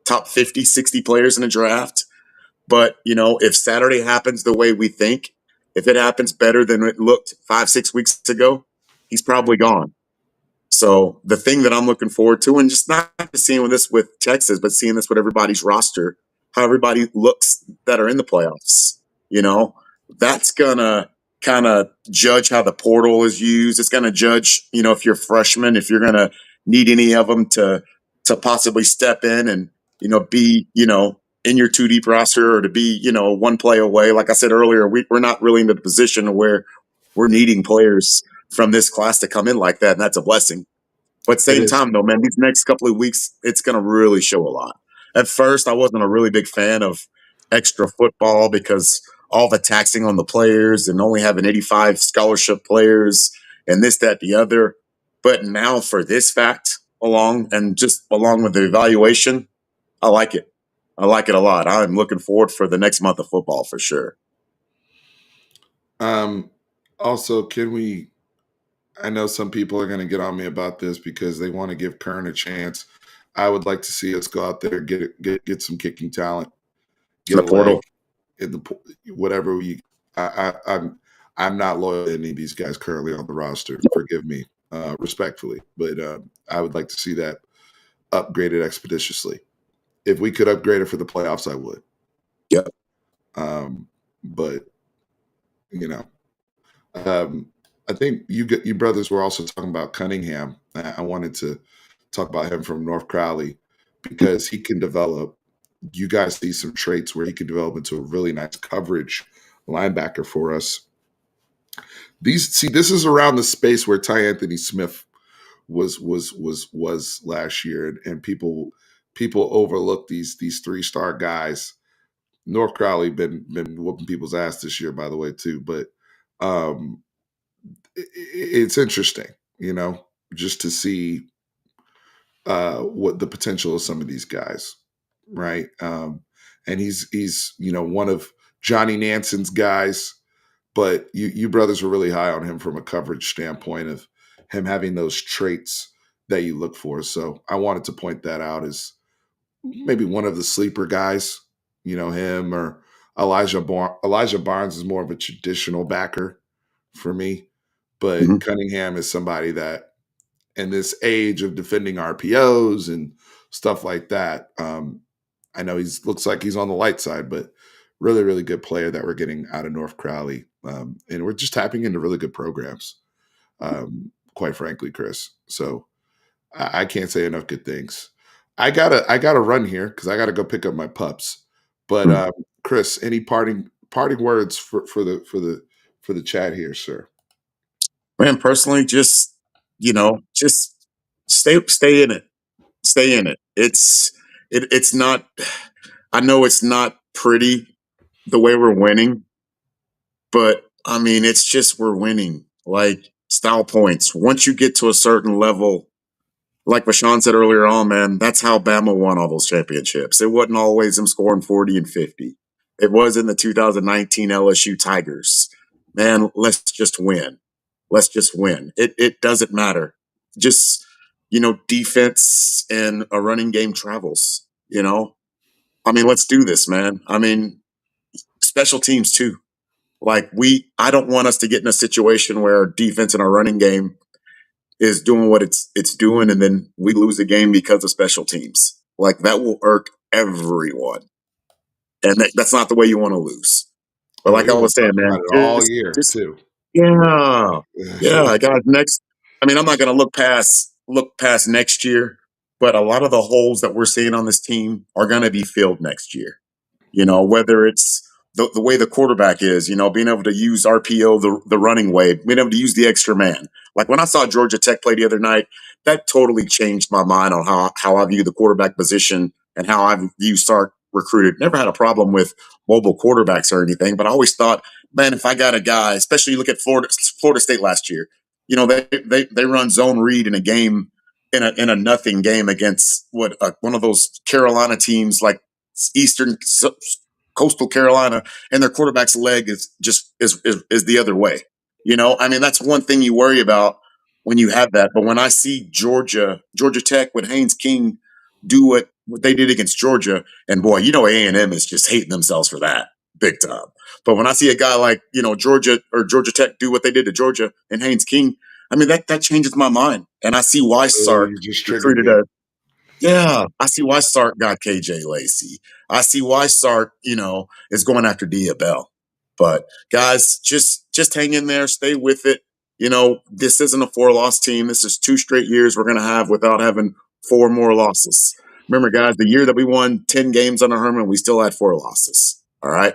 top 50, 60 players in the draft. But, if Saturday happens the way we think, if it happens better than it looked 5, 6 weeks ago, he's probably gone. So the thing that I'm looking forward to, and just not just seeing this with Texas, but seeing this with everybody's roster, how everybody looks that are in the playoffs, you know, that's gonna kind of judge how the portal is used. It's gonna judge, if you're a freshman, if you're gonna need any of them to possibly step in and be in your 2 deep roster, or to be one play away. Like I said earlier, we're not really in the position where we're needing players from this class to come in like that, and that's a blessing. But It same is. time, though, man, these next couple of weeks, it's going to really show a lot. At first, I wasn't a really big fan of extra football because all the taxing on the players and only having 85 scholarship players and this, that, the other. But now for this fact along with the evaluation, I like it. I like it a lot. I'm looking forward for the next month of football for sure. Um, Also, can we? I know some people are going to get on me about this because they want to give Kern a chance. I would like to see us go out there, get some kicking talent, get The a leg portal. in the whatever we. I'm not loyal to any of these guys currently on the roster. Forgive me, respectfully, but I would like to see that upgraded expeditiously. If we could upgrade it for the playoffs, I would. Yep. But you know, um, I think you brothers were also talking about Cunningham. I wanted to talk about him from North Crowley because he can develop. You guys see some traits where he can develop into a really nice coverage linebacker for us. This is around the space where Ty Anthony Smith was last year, and people overlook these 3-star guys. North Crowley been whooping people's ass this year, by the way, too. But um, it's interesting, just to see what the potential of some of these guys, right? And he's one of Johnny Nanson's guys, but you brothers were really high on him from a coverage standpoint of him having those traits that you look for. So I wanted to point that out as maybe one of the sleeper guys, him or Elijah Barnes is more of a traditional backer for me, but Mhm. Cunningham is somebody that in this age of defending RPOs and stuff like that, I know looks like he's on the light side, but really, really good player that we're getting out of North Crowley. And we're just tapping into really good programs, quite frankly, Chris. So I can't say enough good things. I gotta run here because I gotta go pick up my pups. But Chris, any parting words for the chat here, sir? Man, personally, just stay in it. Stay in it. It's not. I know it's not pretty the way we're winning, but I mean, it's just we're winning. Like style points. Once you get to a certain level, like Rashawn said earlier on, man, that's how Bama won all those championships. It wasn't always them scoring 40 and 50. It was in the 2019 LSU Tigers. Man, let's just win. Let's just win. It doesn't matter. Just, defense and a running game travels, I mean, let's do this, man. I mean, special teams too. Like I don't want us to get in a situation where our defense and our running game is doing what it's doing, and then we lose the game because of special teams. Like that will irk everyone, and that's not the way you want to lose. But Oh, like I you're gonna was saying, talk about man, it all year just too. yeah, yeah, guys. Next, I mean, I'm not going to look past next year, but a lot of the holes that we're seeing on this team are going to be filled next year. Whether it's the way the quarterback is, being able to use RPO the running way, being able to use the extra man. Like when I saw Georgia Tech play the other night, that totally changed my mind on how I view the quarterback position and how I view Sark recruited. Never had a problem with mobile quarterbacks or anything, but I always thought, man, if I got a guy, especially you look at Florida State last year, they run zone read in a game in a nothing game against one of those Carolina teams like Eastern Coastal Carolina, and their quarterback's leg is the other way. I mean, that's one thing you worry about when you have that. But when I see Georgia Tech with Haynes King do what they did against Georgia, and boy, A&M is just hating themselves for that big time. But when I see a guy like Georgia or Georgia Tech do what they did to Georgia and Haynes King, I mean that changes my mind, and I see why Oh, Sark you just triggered recruited me. yeah, I see why Sark got KJ Lacey. I see why Sark, is going after Bell. But guys, just hang in there, stay with it. This isn't a 4-loss team. This is 2 straight years we're gonna have without having 4 more losses. Remember, guys, the year that we won 10 games under Herman, we still had 4 losses. All right.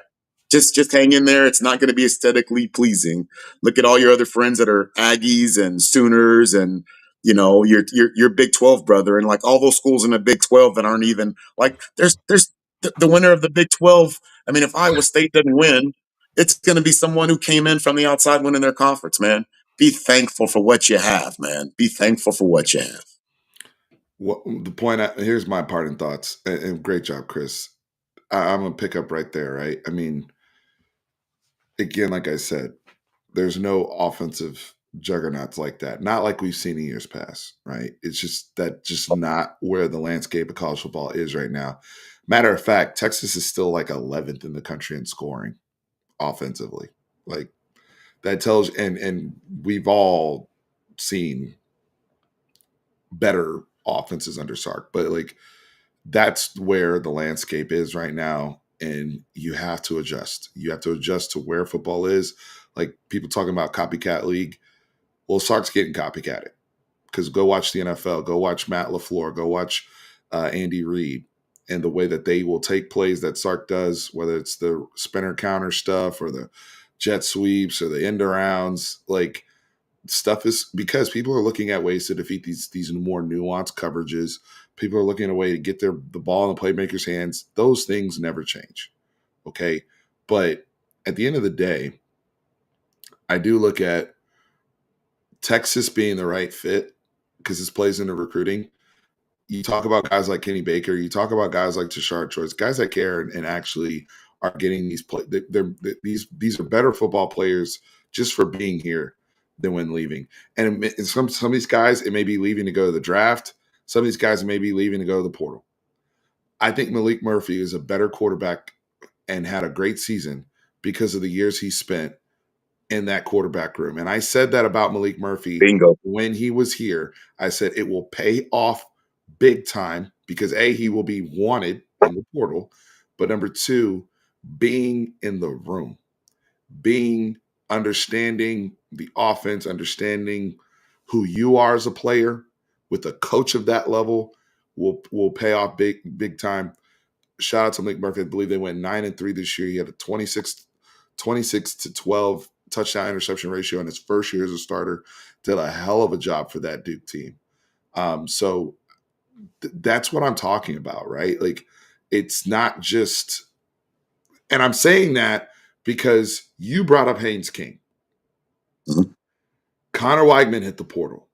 Just hang in there. It's not going to be aesthetically pleasing. Look at all your other friends that are Aggies and Sooners and your Big 12 brother, and like all those schools in the Big 12 that aren't even like there's the winner of the Big 12. I mean, if Iowa State doesn't win, it's going to be someone who came in from the outside winning their conference. Man, be thankful for what you have, man. Be thankful for what you have. The point? Here's my parting thoughts, and great job, Chris. I'm gonna pick up right there. Right? I mean, again, like I said, there's no offensive juggernauts like that. Not like we've seen in years past, right? It's just not where the landscape of college football is right now. Matter of fact, Texas is still like 11th in the country in scoring offensively. Like that tells, and we've all seen better offenses under Sark, but like that's where the landscape is right now, and you have to adjust. You have to adjust to where football is. Like people talking about copycat league. Well, Sark's getting copycatted because go watch the NFL, go watch Matt LaFleur, go watch Andy Reid, and the way that they will take plays that Sark does, whether it's the spinner counter stuff or the jet sweeps or the end arounds, like stuff is because people are looking at ways to defeat these more nuanced coverages. People are looking at a way to get the ball in the playmaker's hands. Those things never change. Okay. But at the end of the day, I do look at Texas being the right fit because this plays into recruiting. You talk about guys like Kenny Baker, you talk about guys like Tashard Choice, guys that care and actually are getting these play. These are better football players just for being here than when leaving. And some of these guys, it may be leaving to go to the draft. Some of these guys may be leaving to go to the portal. I think Malik Murphy is a better quarterback and had a great season because of the years he spent in that quarterback room. And I said that about Malik Murphy Bingo. when he was here. I said it will pay off big time because A, he will be wanted in the portal, but number two, being in the room, being understanding the offense, understanding who you are as a player with a coach of that level will pay off big time. Shout out to Malik Murphy. I believe they went 9-3 this year. He had a 26 to 12 touchdown interception ratio in his first year as a starter. Did a hell of a job for that Duke team. So that's what I'm talking about, right? Like it's not just, and I'm saying that because you brought up Haynes King. Mhm. Connor Weigman hit the portal.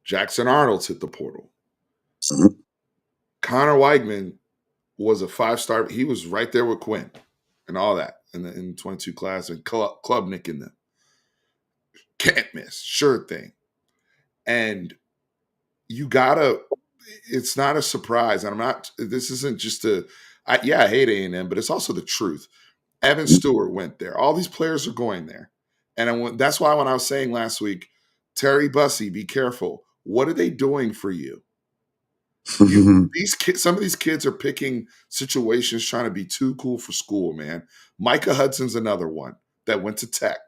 Jackson Arnold's hit the portal. Mhm. Connor Weigman was a 5-star. He was right there with Quinn and all that in the 22 class and Klubnik in them. Can't miss, sure thing. And you gotta, it's not a surprise. And this isn't just I hate A&M, but it's also the truth. Evan Stewart went there. All these players are going there. And that's why when I was saying last week, Terry Bussey, be careful. What are they doing for you? These kids, some of these kids are picking situations trying to be too cool for school, man. Micah Hudson's another one that went to Tech.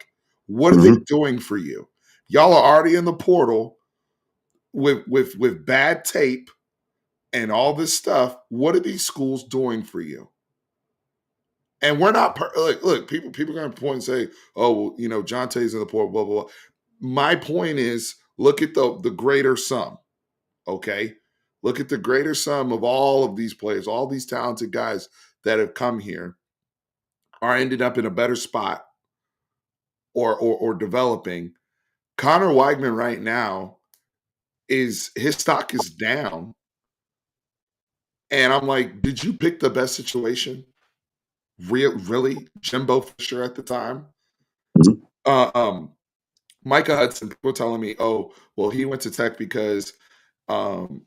What are they doing for you? Y'all are already in the portal with bad tape and all this stuff. What are these schools doing for you? And we're not look, people are going to point and say, "Oh, well, you know, John Tay's in the portal." Blah blah blah. My point is, look at the greater sum. Okay, look at the greater sum of all of these players, all these talented guys that have come here are ended up in a better spot or developing. Connor Weigman right now is his stock is down, and I'm like, did you pick the best situation? Really, Jimbo Fisher at the time. Uh, um, Micah Hudson, people telling me, oh, well, he went to Tech because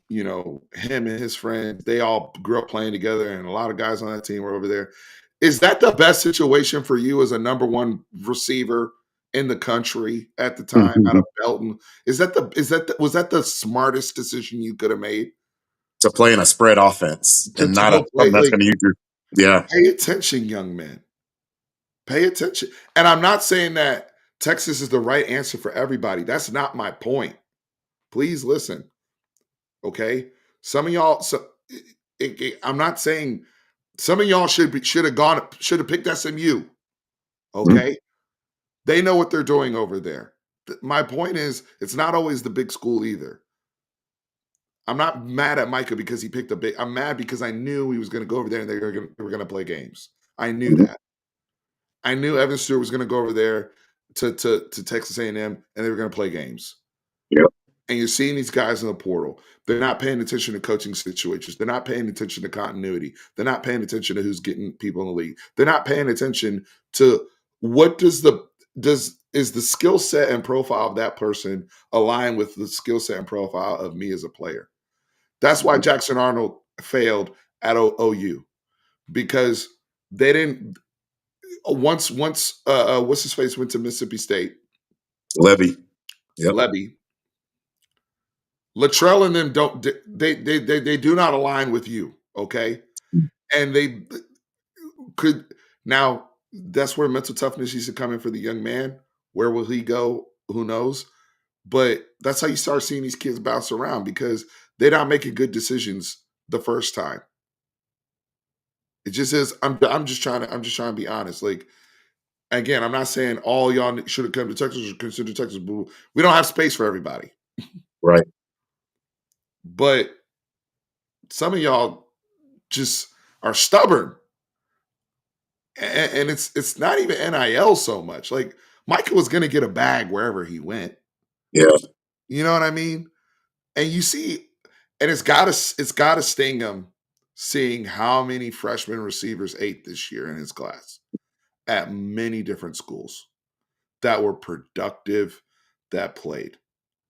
you know, him and his friends, they all grew up playing together, and a lot of guys on that team were over there. Is that the best situation for you as a number one receiver in the country at the time out of Belton? Was that the smartest decision you could have made? To play in a spread offense and To not go play something that's like going to use your yeah. pay attention, young man. Pay attention. And I'm not saying that Texas is the right answer for everybody. That's not my point. Please listen. Okay. Some of y'all, I'm not saying some of y'all should have picked SMU. Okay. They know what they're doing over there. My point is, it's not always the big school either. I'm not mad at Micah because he picked a big. I'm mad because I knew he was going to go over there and they were going to play games. I knew that. I knew Evan Stewart was going to go over there to Texas A&M and they were going to play games. Yep. And you're seeing these guys in the portal. They're not paying attention to coaching situations. They're not paying attention to continuity. They're not paying attention to who's getting people in the league. They're not paying attention to what is the skill set and profile of that person align with the skill set and profile of me as a player. That's why Jackson Arnold failed at OU because they didn't. Once what's his face went to Mississippi State, Levy. Yep. Levy. Latrell and them don't they do not align with you, okay? And they could now that's where mental toughness needs to come in for the young man. Where will he go? Who knows? But that's how you start seeing these kids bounce around because they're not making good decisions the first time. It just is. I'm just trying to be honest. Like again, I'm not saying all y'all should have come to Texas or consider Texas. But we don't have space for everybody. Right. But some of y'all just are stubborn. And it's not even NIL so much. Like Michael was gonna get a bag wherever he went. Yeah. You know what I mean? And you see, and it's gotta sting him seeing how many freshman receivers ate this year in his class at many different schools that were productive, that played,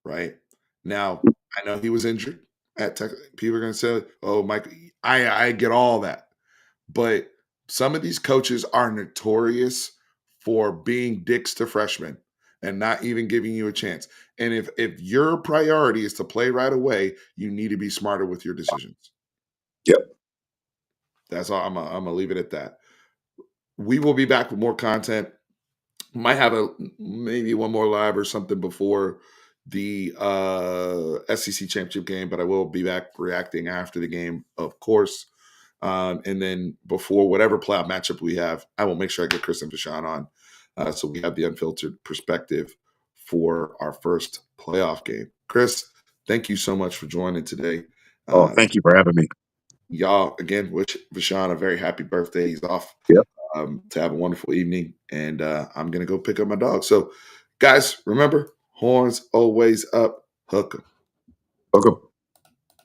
right? Now, I know he was injured at Tech. People are gonna say, oh, Mike, I get all that. But some of these coaches are notorious for being dicks to freshmen and not even giving you a chance. And if your priority is to play right away, you need to be smarter with your decisions. Yep. That's all. I'm gonna leave it at that. We will be back with more content. Might have maybe one more live or something before the SEC championship game, but I will be back reacting after the game, of course. And then before whatever playoff matchup we have, I will make sure I get Chris and Fashawn on. So we have the unfiltered perspective for our first playoff game. Chris, thank you so much for joining today. Oh, thank you for having me. Y'all, again, wish Fashawn a very happy birthday. He's off Yep. to have a wonderful evening. And I'm going to go pick up my dog. So, guys, remember, horns always up, hook 'em. Welcome.